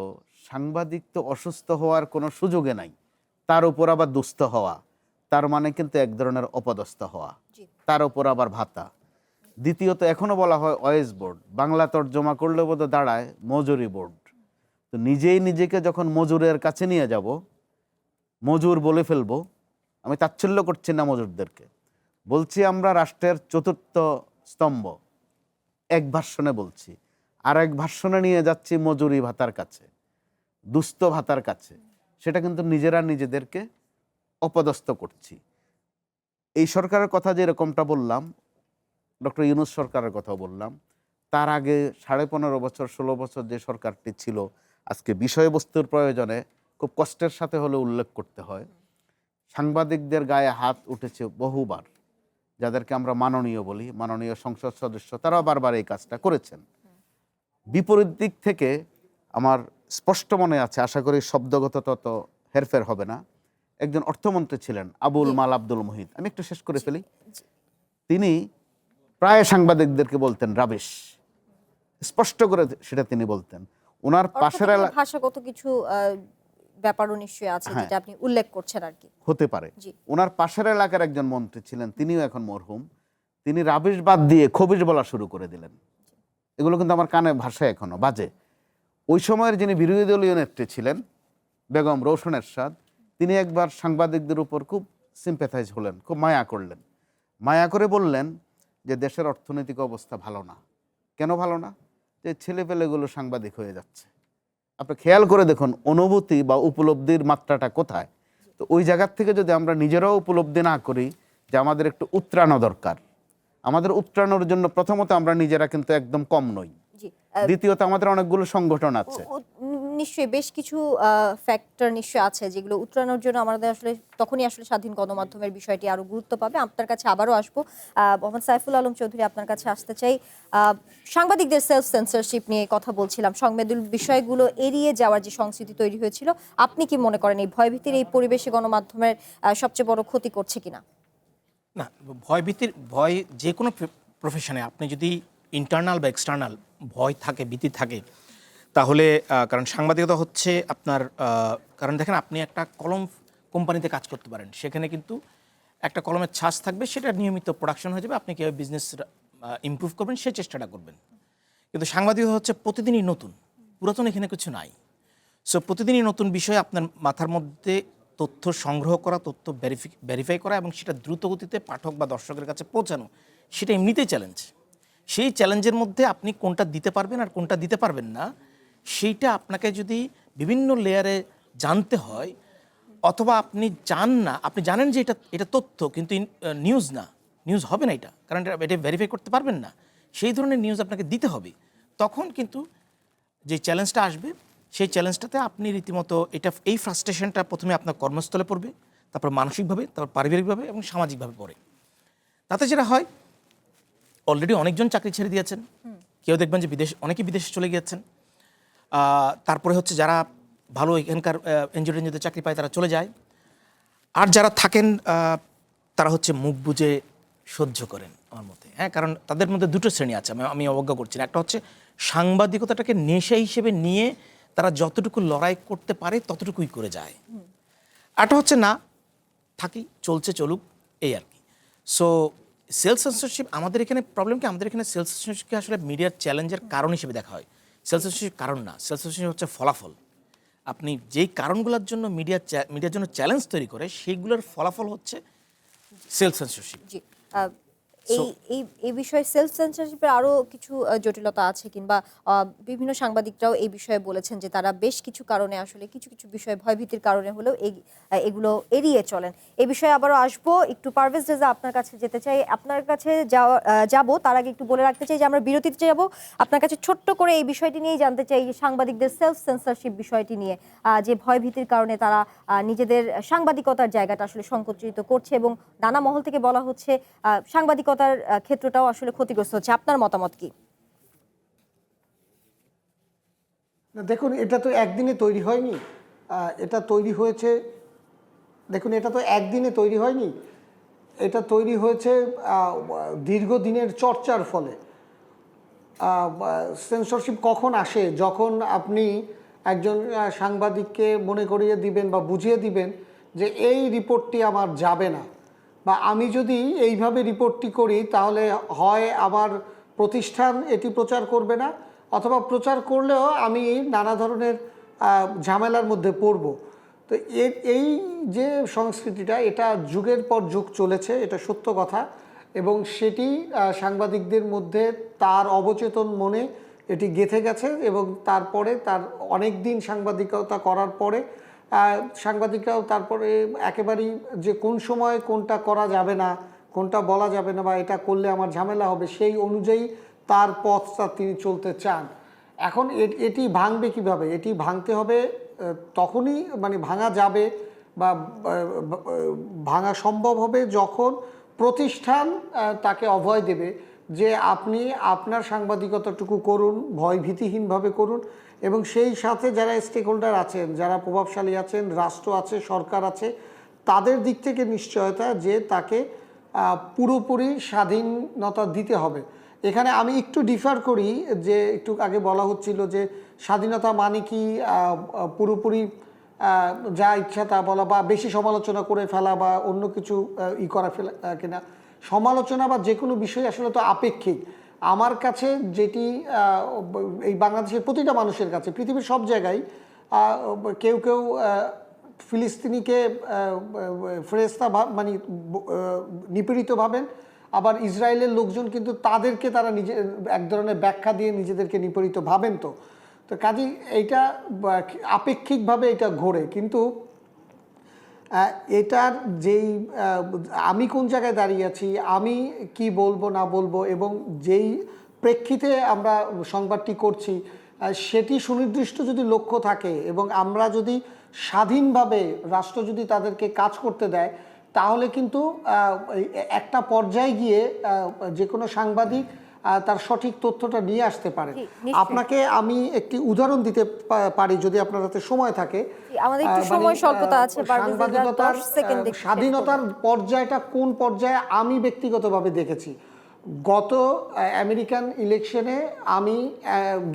সাংবাদিক তো অসুস্থ হওয়ার কোনো সুযোগে নাই, তার উপর আবার দুস্থ হওয়া, তার মানে কিন্তু এক ধরনের অপদস্থ হওয়া, তার উপর আবার ভাতা। দ্বিতীয়ত এখনো বলা হয় ওয়েজ বোর্ড, বাংলা তর্জমা করলে বোধ দাঁড়ায় মজুরি বোর্ড। তো নিজেই নিজেকে যখন মজুরের কাছে নিয়ে যাব, মজুর বলে ফেলবো, আমি তাচ্ছিল্য করছি না মজুরদেরকে, বলছি আমরা রাষ্ট্রের চতুর্থ স্তম্ভ, এক ভাষণে বলছি, আর এক ভাষণে নিয়ে যাচ্ছি মজুরি ভাতার কাছে, দুস্থ ভাতার কাছে। সেটা কিন্তু নিজেরা নিজেদেরকে অপদস্থ করছি। এই সরকারের কথা যে এরকমটা বললাম, ডক্টর ইউনূস সরকারের কথা বললাম, তার আগে 15.5 বছর 16 বছর যে সরকারটি ছিল, আজকে বিষয়বস্তুর প্রয়োজনে খুব কষ্টের সাথে হলে উল্লেখ করতে হয়, সাংবাদিকদের গায়ে হাত উঠেছে বহুবার। যাদেরকে আমরা মাননীয় বলি, মাননীয় সংসদ সদস্য, তারাও বারবার এই কাজটা করেছেন। বিপরীত দিক থেকে আমার স্পষ্ট মনে আছে, আশা করি শব্দগত তত হেরফের হবে না, একজন অর্থমন্ত্রী ছিলেন আবুল মাল আব্দুল মুহিত, আমি একটু শেষ করে ফেলি। তিনি প্রায় সাংবাদিকদেরকে বলতেন রাবিশ, স্পষ্ট করে সেটা তিনি বলতেন। ওনার পাশের ভাষাগত কিছু ব্যাপারও নিশ্চয়ই আছে যেটা আপনি উল্লেখ করছেন আর কি, হতে পারে। ওনার পাশের এলাকার একজন মন্ত্রী ছিলেন, তিনিও এখন মরহুম, তিনি রাবিশ বাদ দিয়ে খবিশ বলা শুরু করে দিলেন। এগুলো কিন্তু আমার কানে ভাষায় এখনো বাজে। ওই সময়ের যিনি বিরোধী দলীয় নেত্রী ছিলেন বেগম রওশন এরশাদ, তিনি একবার সাংবাদিকদের উপর খুব সিম্প্যাথাইজ হলেন, খুব মায়া করলেন। মায়া করে বললেন যে দেশের অর্থনৈতিক অবস্থা ভালো না। কেন ভালো না? যে ছেলেপেলেগুলো সাংবাদিক হয়ে যাচ্ছে। আপনি খেয়াল করে দেখুন অনুভূতি বা উপলব্ধির মাত্রাটা কোথায়। তো ওই জায়গার থেকে যদি আমরা নিজেরাও উপলব্ধি না করি যে আমাদের একটু উত্তরানো দরকার, আমাদের উত্তরানোর জন্য প্রথমত আমরা নিজেরা কিন্তু একদম কম নই, দ্বিতীয়ত আমাদের অনেকগুলো সংগঠন আছে, নিশ্চয়ই বেশ কিছু ফ্যাক্টর নিশ্চয়ই আছে যেগুলো উত্তরানোর জন্য আমাদের আসলে তখনই আসলে স্বাধীন গণমাধ্যমের বিষয়টি আরো গুরুত্ব পাবে। আপনার কাছে আবারও আসবো, মোহাম্মদ সাইফুল আলম চৌধুরী, আপনার কাছে আসতে চাই। সাংবাদিকদের সেলফ সেন্সরশিপ নিয়ে কথা বলছিলাম, সংবেদনশীল বিষয়গুলো এড়িয়ে যাওয়ার যে সংস্কৃতি তৈরি হয়েছিল, আপনি কি মনে করেন এই ভয়ভীতির এই পরিবেশে গণমাধ্যমের সবচেয়ে বড় ক্ষতি করছে কিনা? না, ভয় যে কোনো প্রফেশনে আপনি যদি ইন্টারনাল বা এক্সটার্নাল ভয় থাকে, ভীতি থাকে, তাহলে কারণ সাংবাদিকতা হচ্ছে আপনার কারণ দেখেন আপনি একটা কলম কোম্পানিতে কাজ করতে পারেন, সেখানে কিন্তু একটা কলমের ছাঁচ থাকবে, সেটা নিয়মিত প্রোডাকশন হয়ে যাবে, আপনি কীভাবে বিজনেস ইমপ্রুভ করবেন সেই চেষ্টাটা করবেন। কিন্তু সাংবাদিকতা হচ্ছে প্রতিদিনই নতুন, পুরাতন এখানে কিছু নাই। সো প্রতিদিনই নতুন বিষয় আপনার মাথার মধ্যে তথ্য সংগ্রহ করা, তথ্য ভেরিফাই করা এবং সেটা দ্রুত গতিতে পাঠক বা দর্শকের কাছে পৌঁছানো, সেটা এমনিতেই চ্যালেঞ্জ। সেই চ্যালেঞ্জের মধ্যে আপনি কোনটা দিতে পারবেন আর কোনটা দিতে পারবেন না, সেইটা আপনাকে যদি বিভিন্ন লেয়ারে জানতে হয়, অথবা আপনি আপনি জানেন যে এটা তথ্য কিন্তু নিউজ না, নিউজ হবে না এটা, কারণ এটা ভেরিফাই করতে পারবেন না, সেই ধরনের নিউজ আপনাকে দিতে হবে। তখন কিন্তু যে চ্যালেঞ্জটা আসবে, সেই চ্যালেঞ্জটাতে আপনি রীতিমতো এই ফ্রাস্ট্রেশনটা প্রথমে আপনার কর্মস্থলে পড়বে, তারপর মানসিকভাবে, তারপর পারিবারিকভাবে এবং সামাজিকভাবে পড়ে। তাতে যেটা হয়, অলরেডি অনেকজন চাকরি ছেড়ে দিয়েছেন, কেউ দেখবেন যে অনেকেই বিদেশে চলে গিয়েছেন। তারপরে হচ্ছে যারা ভালো এখানকার এনজিওতে চাকরি পায় তারা চলে যায়, আর যারা থাকেন তারা হচ্ছে মুখ বুজে সহ্য করেন আমার মতে। হ্যাঁ, কারণ তাদের মধ্যে দুটো শ্রেণী আছে, আমি অবজ্ঞা করছি না। একটা হচ্ছে সাংবাদিকতাটাকে নেশা হিসেবে নিয়ে তারা যতটুকু লড়াই করতে পারে ততটুকুই করে যায়। একটা হচ্ছে না, থাকি, চলছে, চলুক, এই আর কি। সো সেলফ সেন্সরশিপ আমাদের এখানে প্রবলেম কি, আমাদের এখানে সেলফ সেন্সরশিপকে আসলে মিডিয়ার চ্যালেঞ্জের কারণ হিসেবে দেখা হয়। সেলফ সেন্সরশিপ কারণ না, সেলফ সেন্সরশিপ হচ্ছে ফলাফল। আপনি যেই কারণগুলোর জন্য মিডিয়ার জন্য চ্যালেঞ্জ তৈরি করে, সেইগুলোর ফলাফল হচ্ছে সেলফ সেন্সরশিপ। জি, এই এই এই বিষয়ে সেলফ সেন্সরশিপের আরো কিছু জটিলতা আছে, কিংবা বিভিন্ন সাংবাদিকরাও এই বিষয়ে বলেছেন যে তারা বেশ কিছু কারণে আসলে কিছু কিছু বিষয়ে ভয়ভীতির কারণে হলেও এগুলো এড়িয়ে চলেন। এই বিষয়ে আবারও আসবো। একটু পারভেজ রেজা, আপনার কাছে যেতে চাই। আপনার কাছে যাব তার আগে একটু বলে রাখতে চাই যে আমরা বিরতিতে যাব। আপনার কাছে ছোট্ট করে এই বিষয়টি নিয়েই জানতে চাই, সাংবাদিকদের সেলফ সেন্সরশিপ বিষয়টি নিয়ে, যে ভয়ভীতির কারণে তারা নিজেদের সাংবাদিকতার জায়গাটা আসলে সংকুচিত করছে, এবং নানা মহল থেকে বলা হচ্ছে সাংবাদিকতার ক্ষেত্রটাও আসলে ক্ষতিগ্রস্ত হচ্ছে। আপনার মতামত কি? না, দেখুন, এটা তো একদিনে তৈরি হয়নি। এটা তৈরি হয়েছে, দেখুন, এটা তো একদিনে তৈরি হয়নি। এটা তৈরি হয়েছে দীর্ঘদিনের চর্চার ফলে। সেন্সরশিপ কখন আসে? যখন আপনি একজন সাংবাদিককে মনে করিয়ে দিবেন বা বুঝিয়ে দিবেন যে এই রিপোর্টটি আমার যাবে না, বা আমি যদি এইভাবে রিপোর্টটি করি তাহলে হয় আমার প্রতিষ্ঠান এটি প্রচার করবে না, অথবা প্রচার করলেও আমি নানা ধরনের ঝামেলার মধ্যে পড়ব। তো এই যে সংস্কৃতিটা, এটা যুগের পর যুগ চলেছে, এটা সত্য কথা। এবং সেটি সাংবাদিকদের মধ্যে তার অবচেতন মনে এটি গেঁথে গেছে, এবং তারপরে তার অনেক দিন সাংবাদিকতা করার পরে সাংবাদিকরাও তারপরে একেবারেই যে কোন সময় কোনটা করা যাবে না, কোনটা বলা যাবে না, বা এটা করলে আমার ঝামেলা হবে, সেই অনুযায়ী তার পথটা তিনি চলতে চান। এখন এটি ভাঙবে কিভাবে? এটি ভাঙতে হবে তখনই, মানে ভাঙা যাবে বা ভাঙা সম্ভব হবে যখন প্রতিষ্ঠান তাকে অভয় দেবে যে আপনি আপনার সাংবাদিকতাটুকু করুন, ভয়ভীতিহীনভাবে করুন, এবং সেই সাথে যারা স্টেক হোল্ডার আছেন, যারা প্রভাবশালী আছেন, রাষ্ট্র আছে, সরকার আছে, তাদের দিক থেকে নিশ্চয়তা যে তাকে পুরোপুরি স্বাধীনতা দিতে হবে। এখানে আমি একটু ডিফার করি, যে একটু আগে বলা হচ্ছিল যে স্বাধীনতা মানে কি পুরোপুরি যা ইচ্ছা তা বলা, বা বেশি সমালোচনা করে ফেলা, বা অন্য কিছু করা ফেলা কিনা। সমালোচনা বা যে কোনো বিষয় আসলে তো আপেক্ষিক। আমার কাছে যেটি, এই বাংলাদেশের প্রতিটা মানুষের কাছে, পৃথিবীর সব জায়গায় কেউ কেউ ফিলিস্তিনিকে ফেরেশতা মানে নিপীড়িত ভাবেন, আবার ইসরায়েলের লোকজন কিন্তু তাদেরকে তারা নিজে এক ধরনের ব্যাখ্যা দিয়ে নিজেদেরকে নিপীড়িত ভাবেন। তো কাজেই এইটা আপেক্ষিকভাবে এটা ঘোরে, কিন্তু এটার যেই আমি কোন জায়গায় দাঁড়িয়ে আছি, আমি কি বলবো না বলবো, এবং যেই প্রেক্ষিতে আমরা সংবাদটি করছি, সেটি সুনির্দিষ্ট যদি লক্ষ্য থাকে, এবং আমরা যদি স্বাধীনভাবে রাষ্ট্র যদি তাদেরকে কাজ করতে দেয়, তাহলে কিন্তু একটা পর্যায়ে গিয়ে যে কোনো সাংবাদিক তার সঠিক তথ্যটা নিয়ে আসতে পারে। আপনাকে আমি একটি উদাহরণ দিতে পারি যদি আপনার হাতে সময় থাকে। আমাদের একটু সময় স্বল্পতা আছে, সাংবাদিকতার স্বাধীনতার পর্যায়টা কোন পর্যায়ে আমি ব্যক্তিগতভাবে দেখেছি। গত আমেরিকান ইলেকশনে আমি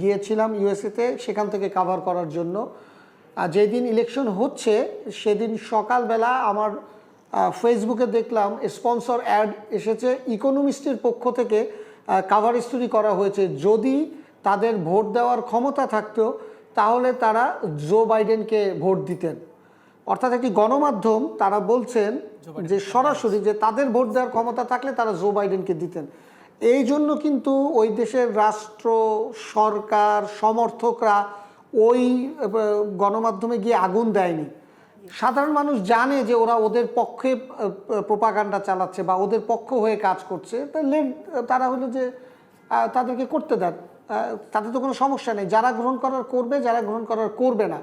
গিয়েছিলাম ইউএসএতে, সেখান থেকে কভার করার জন্য। যেদিন ইলেকশন হচ্ছে সেদিন সকালবেলা আমার ফেসবুকে দেখলাম স্পন্সর অ্যাড এসেছে, ইকোনমিস্টের পক্ষ থেকে কাভার স্টোরি করা হয়েছে, যদি তাদের ভোট দেওয়ার ক্ষমতা থাকতো তাহলে তারা জো বাইডেনকে ভোট দিতেন। অর্থাৎ একটি গণমাধ্যম তারা বলছেন যে সরাসরি যে তাদের ভোট দেওয়ার ক্ষমতা থাকলে তারা জো বাইডেনকে দিতেন। এই জন্য কিন্তু ওই দেশের রাষ্ট্র, সরকার, সমর্থকরা ওই গণমাধ্যমে গিয়ে আগুন দেয়নি। সাধারণ মানুষ জানে যে ওরা ওদের পক্ষে প্রোপাগান্ডা চালাচ্ছে বা ওদের পক্ষ হয়ে কাজ করছে, তারা হলো যে তাদেরকে করতে দেন, তাতে তো কোনো সমস্যা নেই। যারা গ্রহণ করার করবে, যারা গ্রহণ করার করবে না।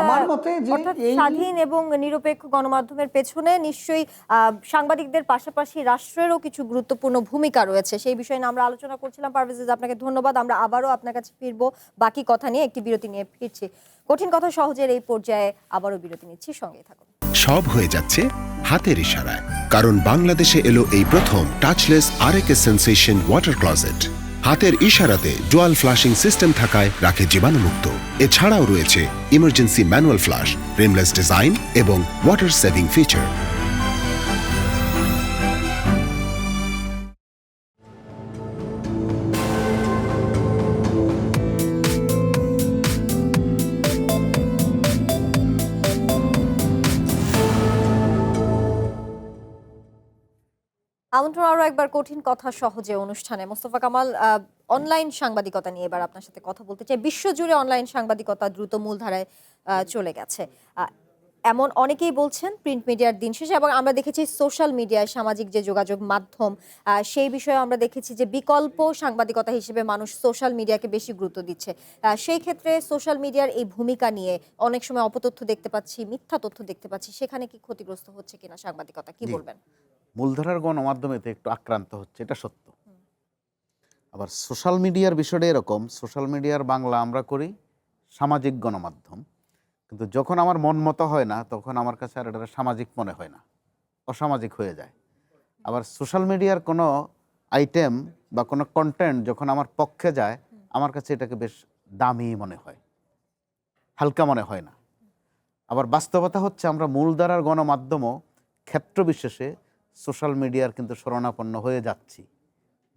আমার মতে যে অর্থাৎ এই স্বাধীন এবং নিরপেক্ষ গণমাধ্যমের পেছনে নিশ্চয়ই সাংবাদিকদের পাশাপাশি রাষ্ট্রেরও কিছু গুরুত্বপূর্ণ ভূমিকা রয়েছে। সেই বিষয়ে নিয়ে আমরা আলোচনা করছিলাম। পারভেজ, আপনাকে ধন্যবাদ। আমরা আবারও আপনার কাছে ফিরবো বাকি কথা নিয়ে, একটি বিরতি নিয়ে ফিরছি। কঠিন কথা সহজের এই পর্যায়ে আবারও বিরতি নিচ্ছি, সঙ্গেই থাকুন। সব হয়ে যাচ্ছে হাতের ইশারায়, কারণ বাংলাদেশে এলো এই প্রথম টাচলেস আরএকে সেন্সেশন ওয়াটার ক্লজেট। হাতের ইশারাতে ডুয়াল ফ্লাশিং সিস্টেম থাকায় রাখে জীবাণুমুক্ত। এছাড়াও রয়েছে emergency manual flush, rimless design এবং ওয়াটার সেভিং ফিচার। আমন্ত্রণ আরো একবার কঠিন কথা সহজে অনুষ্ঠানে। মোস্তফা কামাল, অনলাইন সাংবাদিকতা নিয়ে এবার আপনার সাথে কথা বলতে চাই। বিশ্বজুড়ে অনলাইন সাংবাদিকতা দ্রুত মূলধারায় চলে গেছে, এমন অনেকেই বলছেন। প্রিন্ট মিডিয়ার দিন শেষে, এবং আমরা দেখেছি সোশ্যাল মিডিয়ায়, সামাজিক যে যোগাযোগ মাধ্যম, সেই বিষয়ে আমরা দেখেছি যে বিকল্প সাংবাদিকতা হিসেবে মানুষ সোশ্যাল মিডিয়াকে বেশি গুরুত্ব দিচ্ছে। সেই ক্ষেত্রে সোশ্যাল মিডিয়ার এই ভূমিকা নিয়ে অনেক সময় অপতথ্য দেখতে পাচ্ছি, মিথ্যা তথ্য দেখতে পাচ্ছি। সেখানে কি ক্ষতিগ্রস্ত হচ্ছে কিনা সাংবাদিকতা, কি বলবেন? মূলধারার গণমাধ্যমেতে একটু আক্রান্ত হচ্ছে, এটা সত্য। আবার সোশ্যাল মিডিয়ার বিষয়টা এরকম, সোশ্যাল মিডিয়ার বাংলা আমরা করি সামাজিক গণমাধ্যম, কিন্তু যখন আমার মন মতো হয় না, তখন আমার কাছে আর এটা সামাজিক মনে হয় না, অসামাজিক হয়ে যায়। আবার সোশ্যাল মিডিয়ার কোনো আইটেম বা কোনো কন্টেন্ট যখন আমার পক্ষে যায়, আমার কাছে এটাকে বেশ দামি মনে হয়, হালকা মনে হয় না। আবার বাস্তবতা হচ্ছে আমরা মূলধারার গণমাধ্যমও ক্ষেত্র বিশেষে সোশ্যাল মিডিয়ার কিন্তু শরণাপন্ন হয়ে যাচ্ছি,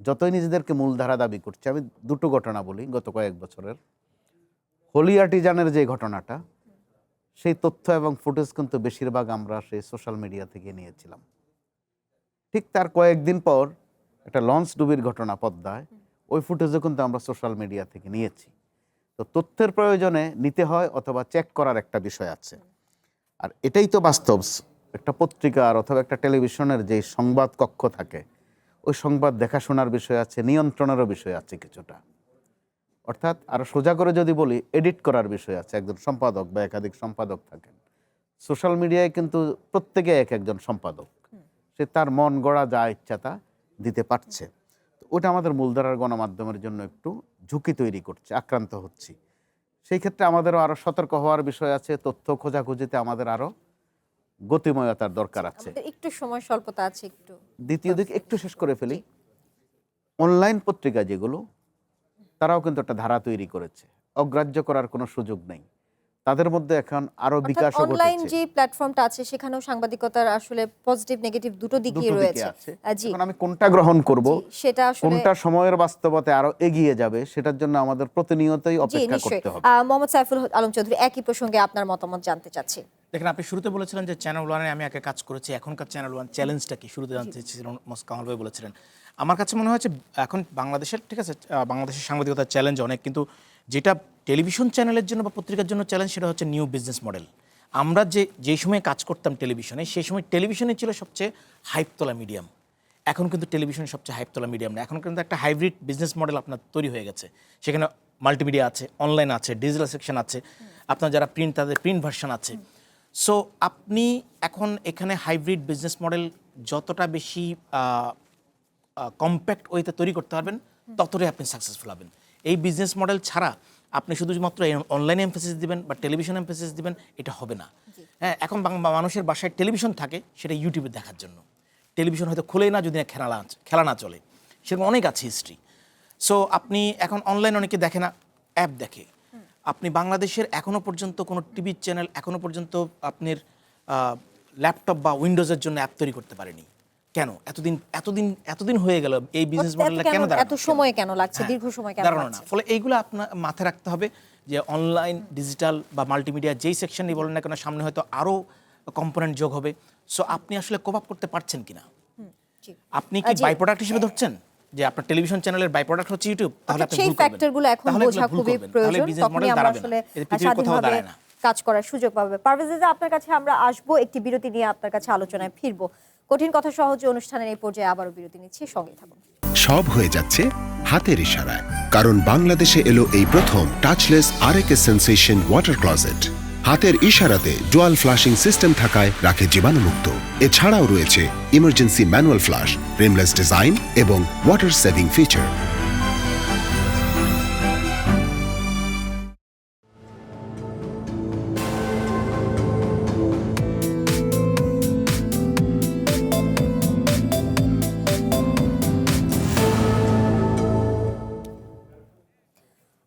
যতই নিজেদেরকে মূলধারা দাবি করছে। আমি দুটো ঘটনা বলি গত কয়েক বছরের। হোলি আর্টিজানের যে ঘটনাটা, সেই তথ্য এবং ফুটেজ কিন্তু বেশিরভাগ আমরা সেই সোশ্যাল মিডিয়া থেকে নিয়েছিলাম। ঠিক তার কয়েকদিন পর একটা লঞ্চ ডুবির ঘটনা পদ্মায়, ওই ফুটেজও কিন্তু আমরা সোশ্যাল মিডিয়া থেকে নিয়েছি। তো তথ্যের প্রয়োজনে নিতে হয় অথবা চেক করার একটা বিষয় আছে। আর এটাই তো বাস্তব। একটা পত্রিকার অথবা একটা টেলিভিশনের যে সংবাদ কক্ষ থাকে, ওই সংবাদ দেখাশোনার বিষয় আছে, নিয়ন্ত্রণেরও বিষয় আছে কিছুটা। অর্থাৎ আরো সোজা করে যদি বলি, এডিট করার বিষয় আছে। একজন সম্পাদক বা একাধিক সম্পাদক থাকেন। সোশ্যাল মিডিয়ায় কিন্তু প্রত্যেকে এক একজন সম্পাদক, সে তার মন গড়া যা ইচ্ছা তা দিতে পারছে। তো ওটা আমাদের মূলধারার গণমাধ্যমের জন্য একটু ঝুঁকি তৈরি করছে, আক্রান্ত হচ্ছি। সেই ক্ষেত্রে আমাদেরও আরো সতর্ক হওয়ার বিষয় আছে। তথ্য খোঁজাখুঁজিতে আমাদের আরো গতিময়তার দরকার আছে। একটু সময় স্বল্পতা আছে, একটু দ্বিতীয় দিক একটু শেষ করে ফেলি। অনলাইন পত্রিকা যেগুলো, তারাও কিন্তু একটা ধারা তৈরি করেছে, অগ্রাহ্য করার কোনো সুযোগ নেই। তাদের মধ্যে এখন আরো বিকাশ অনলাইন ঘটেছে। যে প্ল্যাটফর্মটা আছে, সেখানেও সাংবাদিকতার আসলে পজিটিভ নেগেটিভ দুটো দিকই রয়েছে। জি, এখন আমি কোনটা গ্রহণ করব, সেটা আসলে কোনটা সময়ের বাস্তবতায় আরো এগিয়ে যাবে, সেটার জন্য আমাদের প্রতিনিয়তই জি অপেক্ষা নিশ্চয়ই। করতে হবে। মোহাম্মদ সাইফুল আলম চৌধুরী, একই প্রসঙ্গে আপনার মতামত জানতে চাচ্ছি। দেখেন, আপনি শুরুতে বলেছিলেন যে চ্যানেল ওয়ানে আমি একা কাজ করেছি, এখনকার চ্যানেল ওয়ান চ্যালেঞ্জটা কি শুরুতে জানতে চেয়েছিলেন, কামাল ভাই বলেছিলেন। আমার কাছে মনে হয়েছে এখন বাংলাদেশের, ঠিক আছে, বাংলাদেশের সাংবাদিকতার চ্যালেঞ্জ অনেক, কিন্তু যেটা টেলিভিশন চ্যানেলের জন্য বা পত্রিকার জন্য চ্যালেঞ্জ, সেটা হচ্ছে নিউ বিজনেস মডেল। আমরা যেই সময় কাজ করতাম টেলিভিশনে, সেই সময় টেলিভিশনে ছিল সবচেয়ে হাইপ তোলা মিডিয়াম। এখন কিন্তু টেলিভিশনে সবচেয়ে হাইপ তোলা মিডিয়াম না, এখন কিন্তু একটা হাইব্রিড বিজনেস মডেল আপনার তৈরি হয়ে গেছে। সেখানে মাল্টিমিডিয়া আছে, অনলাইন আছে, ডিজিটাল সেকশন আছে, আপনার যারা প্রিন্ট তাদের প্রিন্ট ভার্সন আছে। সো আপনি এখন এখানে হাইব্রিড বিজনেস মডেল যতটা বেশি কম্প্যাক্ট ওয়েতে তৈরি করতে পারবেন, ততটাই আপনি সাকসেসফুল হবেন। এই বিজনেস মডেল ছাড়া আপনি শুধুমাত্র অনলাইনে এমফেসিস দিবেন বা টেলিভিশন এমফেসিস দিবেন, এটা হবে না। হ্যাঁ, এখন মানুষের বাসায় টেলিভিশন থাকে, সেটা ইউটিউবে দেখার জন্য। টেলিভিশন হয়তো খোলেই না যদি না খেলা না চলে, সেরকম অনেক আছে হিস্ট্রি। সো আপনি এখন অনলাইন অনেকে দেখে না, অ্যাপ দেখে। আপনি বাংলাদেশের এখনও পর্যন্ত কোনো টিভি চ্যানেল এখনও পর্যন্ত আপনার ল্যাপটপ বা উইন্ডোজের জন্য অ্যাপ তৈরি করতে পারেনি। কেন? এতদিন হয়ে গেল এই বিজনেস মডেলটা কেন দাঁড়ানো? এত সময় কেন লাগছে, দীর্ঘ সময় কেন দাঁড়ানো না। লাগছে? ফলে এইগুলো আপনার মাথায় রাখতে হবে যে অনলাইন, ডিজিটাল বা মাল্টিমিডিয়া যেই সেকশনই বলেন না কেন, সামনে হয়তো আরও কম্পোনেন্ট যোগ হবে। সো আপনি আসলে কোপ আপ করতে পারছেন কিনা, জি। আপনি কি বাই প্রোডাক্ট হিসেবে ধরছেন যে আপনার টেলিভিশন চ্যানেলের বাই প্রোডাক্ট হচ্ছে ইউটিউব, তাহলে আপনি সেই ভুল করবেন। ফ্যাক্টরগুলো এখন তাহলে বোঝা এগুলো ভুল খুবই করবেন। তাহলে প্রয়োজন, বিজনেস মডেল তখনই আমরা দাঁড়াবে না, আসলে এতে পৃথিবীর কোথাও স্বাধীনভাবে দাঁড়ায় না। কাজ করার সুযোগ পাবে। পারভেজ, আপনার কাছে আমরা আসবো, একটি বিরতি নিয়ে আপনার কাছে আলোচনায় ফিরবো। কঠিন কথা সহজ অনুষ্ঠানের এই পর্যায়ে আবারও বিরতি নিচ্ছি, সঙ্গেই থাকুন। সব হয়ে যাচ্ছে হাতের ইশারায়, কারণ বাংলাদেশে এলো এই প্রথম টাচলেস আরএকে সেন্সেশন ওয়াটার ক্লজেট। হাতের ইশারাতে ডুয়াল ফ্লাশিং সিস্টেম থাকায় রাখে জীবাণুমুক্ত। এছাড়াও রয়েছে emergency manual flush, rimless design এবং ওয়াটার সেভিং ফিচার।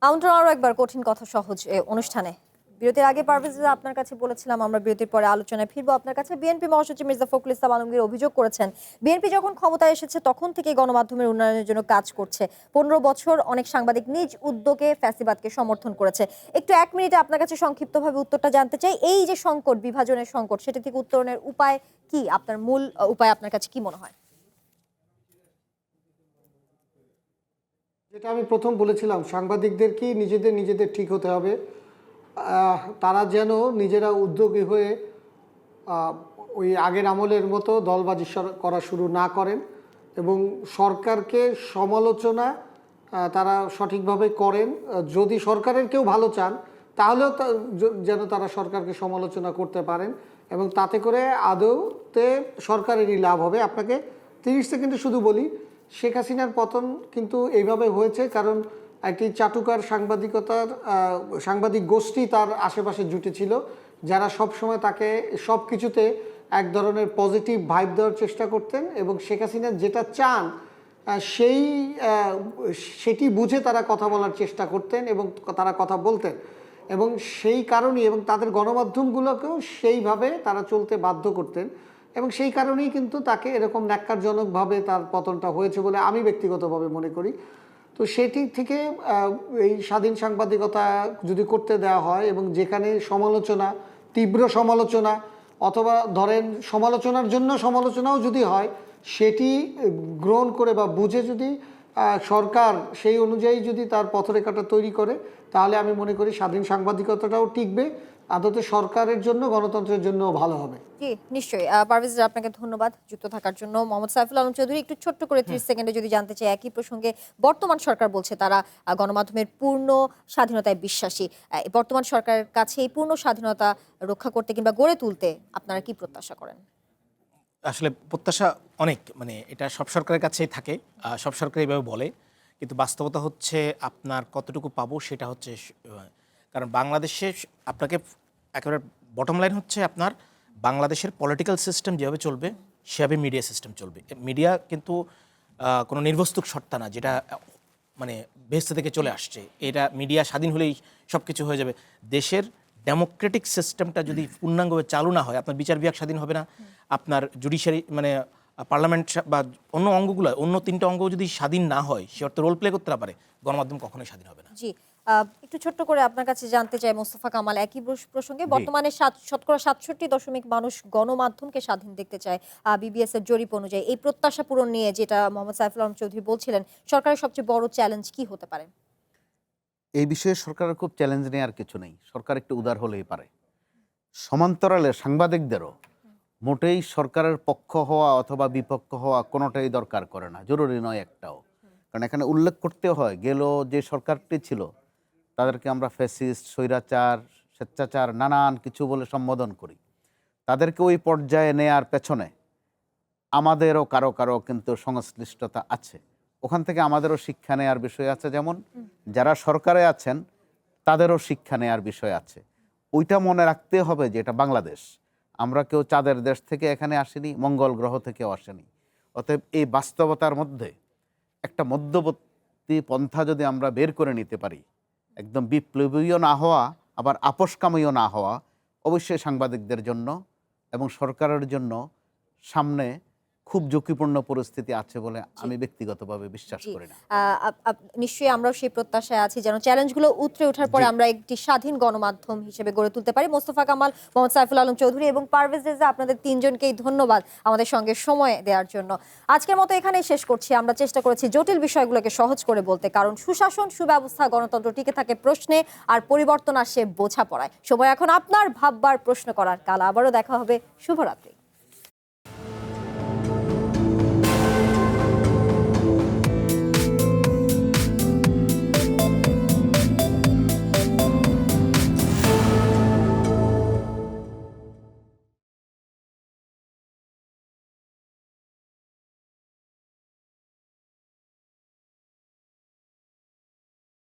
আমন্ত্রণ আরও একবার কঠিন কথা সহজ অনুষ্ঠানে। বিরতির আগে পারভেজ আপনার কাছে বলেছিলাম আমরা বিরতির পরে আলোচনায় ফিরবো আপনার কাছে। বিএনপি মহাসচিব মির্জা ফখরুল ইসলাম আলমগীর অভিযোগ করেছেন বিএনপি যখন ক্ষমতায় এসেছে তখন থেকে গণমাধ্যমের উন্নয়নের জন্য কাজ করছে। 15 বছর অনেক সাংবাদিক নিজ উদ্যোগে ফ্যাসিবাদকে সমর্থন করেছে। একটু 1 মিনিটে আপনার কাছে সংক্ষিপ্তভাবে উত্তরটা জানতে চাই। এই যে সংকট, বিভাজনের সংকট, সেটা থেকে উত্তরণের উপায় কি? আপনার মূল উপায় আপনার কাছে কি মনে হয়? যেটা আমি প্রথম বলেছিলাম, সাংবাদিকদেরকে নিজেদের ঠিক হতে হবে। তারা যেন নিজেরা উদ্যোগী হয়ে ওই আগের আমলের মতো দলবাজি করা শুরু না করেন এবং সরকারকে সমালোচনা তারা সঠিকভাবে করেন। যদি সরকারের কেউ ভালো চান তাহলেও যেন তারা সরকারকে সমালোচনা করতে পারেন এবং তাতে করে আদৌতে সরকারেরই লাভ হবে। আপনাকে 30 সেকেন্ডে শুধু বলি, শেখ হাসিনার পতন কিন্তু এইভাবে হয়েছে কারণ একটি চাটুকার সাংবাদিক গোষ্ঠী তার আশেপাশে জুটেছিল, যারা সব সময় তাকে সব কিছুতে এক ধরনের পজিটিভ ভাইব দেওয়ার চেষ্টা করতেন এবং শেখ হাসিনা যেটা চান সেটি বুঝে তারা কথা বলার চেষ্টা করতেন এবং তারা কথা বলতেন এবং সেই কারণেই এবং তাদের গণমাধ্যমগুলোকেও সেইভাবে তারা চলতে বাধ্য করতেন এবং সেই কারণেই কিন্তু তাকে এরকম ন্যাক্কারজনকভাবে তার পতনটা হয়েছে বলে আমি ব্যক্তিগতভাবে মনে করি। তো সেটি থেকে এই স্বাধীন সাংবাদিকতা যদি করতে দেওয়া হয় এবং যেখানে সমালোচনা, তীব্র সমালোচনা অথবা ধরেন সমালোচনার জন্য সমালোচনাও যদি হয়, সেটি গ্রহণ করে বা বুঝে যদি সরকার সেই অনুযায়ী যদি তার পথরেখাটা তৈরি করে, তাহলে আমি মনে করি স্বাধীন সাংবাদিকতাটাও টিকবে, আদতে সরকারের জন্য, গণতন্ত্রের জন্য ভালো হবে। জি নিশ্চয়ই। পারভেজ আপনাকে ধন্যবাদ যুক্ত থাকার জন্য। মোহাম্মদ সাইফুল আলম চৌধুরী, একটু ছোট্ট করে 30 সেকেন্ডে যদি জানতে চাই একই প্রসঙ্গে, বর্তমান সরকার বলছে তারা গণমাধ্যমের পূর্ণ স্বাধীনতায় বিশ্বাসী। বর্তমান সরকারের কাছে এই পূর্ণ স্বাধীনতা রক্ষা করতে কিংবা গড়ে তুলতে আপনারা কি প্রত্যাশা করেন? আসলে প্রত্যাশা অনেক, মানে এটা সব সরকারের কাছেই থাকে, সব সরকার এইভাবে বলে, কিন্তু বাস্তবতা হচ্ছে আপনার কতটুকু পাবো সেটা হচ্ছে, কারণ বাংলাদেশে আপনাকে একেবারে বটম লাইন হচ্ছে আপনার বাংলাদেশের পলিটিক্যাল সিস্টেম যেভাবে চলবে সেভাবে মিডিয়া সিস্টেম চলবে। মিডিয়া কিন্তু কোনো নির্বস্তুক সত্তা না যেটা মানে বেহেশত থেকে চলে আসছে। এটা মিডিয়া স্বাধীন হলেই সব কিছু হয়ে যাবে। দেশের ডেমোক্রেটিক সিস্টেমটা যদি পূর্ণাঙ্গভাবে চালু না হয়, আপনার বিচার বিভাগ স্বাধীন হবে না, আপনার জুডিশিয়ারি মানে পার্লামেন্ট বা অন্য অঙ্গগুলো, অন্য 3টা অঙ্গ যদি স্বাধীন না হয়, সে অর্থে রোল প্লে করতে না পারে, গণমাধ্যম কখনোই স্বাধীন হবে না। জি, একটু ছোট্ট করে আপনার কাছে জানতে চাই মোস্তফা কামাল, একই প্রসঙ্গে বর্তমানে 67% মানুষ গণমাধ্যমকে স্বাধীন দেখতে চায় বিবিএস এর জরিপ অনুযায়ী। এই প্রত্যাশা পূরণ নিয়ে যেটা মোহাম্মদ সাইফুল আলম চৌধুরী বলছিলেন, সরকারের সবচেয়ে বড় চ্যালেঞ্জ কি হতে পারে? এই বিষয়ে সরকারের খুব চ্যালেঞ্জ নেই, আর কিছু নেই। সরকার একটু উদার হলেই পারে। সমান্তরালে সাংবাদিকদেরও মোটেই সরকারের পক্ষ হওয়া অথবা বিপক্ষ হওয়া কোনোটাই দরকার করে না, জরুরি নয় একটাও। কারণ এখানে উল্লেখ করতে হয়, গেল যে সরকারটি ছিল তাদেরকে আমরা ফ্যাসিস্ট, স্বৈরাচার, স্বেচ্ছাচার নানান কিছু বলে সম্বোধন করি। তাদেরকে ওই পর্যায়ে নেয়ার পেছনে আমাদেরও কারো কারো কিন্তু সংশ্লিষ্টতা আছে। ওখান থেকে আমাদেরও শিক্ষা নেয়ার বিষয় আছে, যেমন যারা সরকারে আছেন তাদেরও শিক্ষা নেয়ার বিষয় আছে। ওইটা মনে রাখতে হবে যে এটা বাংলাদেশ, আমরা কেউ চাঁদের দেশ থেকে এখানে আসেনি, মঙ্গল গ্রহ থেকেও আসেনি। অতএব এই বাস্তবতার মধ্যে একটা মধ্যবর্তী পন্থা যদি আমরা বের করে নিতে পারি, একদম বিপ্লবীও না হওয়া আবার আপোষকামীও না হওয়া, অবশ্যই সাংবাদিকদের জন্য এবং সরকারের জন্য সামনে খুব ঝুঁকিপূর্ণ পরিস্থিতি আছে বলে আমি ব্যক্তিগতভাবে বিশ্বাস করি না। নিশ্চয়ই আমরাও সেই প্রত্যাশায় আছি যেন চ্যালেঞ্জগুলো উতরে ওঠার পরে আমরা একটি স্বাধীন গণমাধ্যম হিসেবে গড়ে তুলতে পারি। মোস্তফা কামাল, মোহাম্মদ সাইফুল আলম চৌধুরী এবং পারভেজ রেজা, আপনাদের 3জনকেই ধন্যবাদ আমাদের সঙ্গে সময় দেওয়ার জন্য। আজকের মতো এখানেই শেষ করছি। আমরা চেষ্টা করেছি জটিল বিষয়গুলোকে সহজ করে বলতে, কারণ সুশাসন, সুব্যবস্থা, গণতন্ত্র টিকে থাকে প্রশ্নে, আর পরিবর্তন আসে বোঝাপড়ায়। সময় এখন আপনার ভাববার, প্রশ্ন করার। কাল আবারও দেখা হবে। শুভরাত্রি।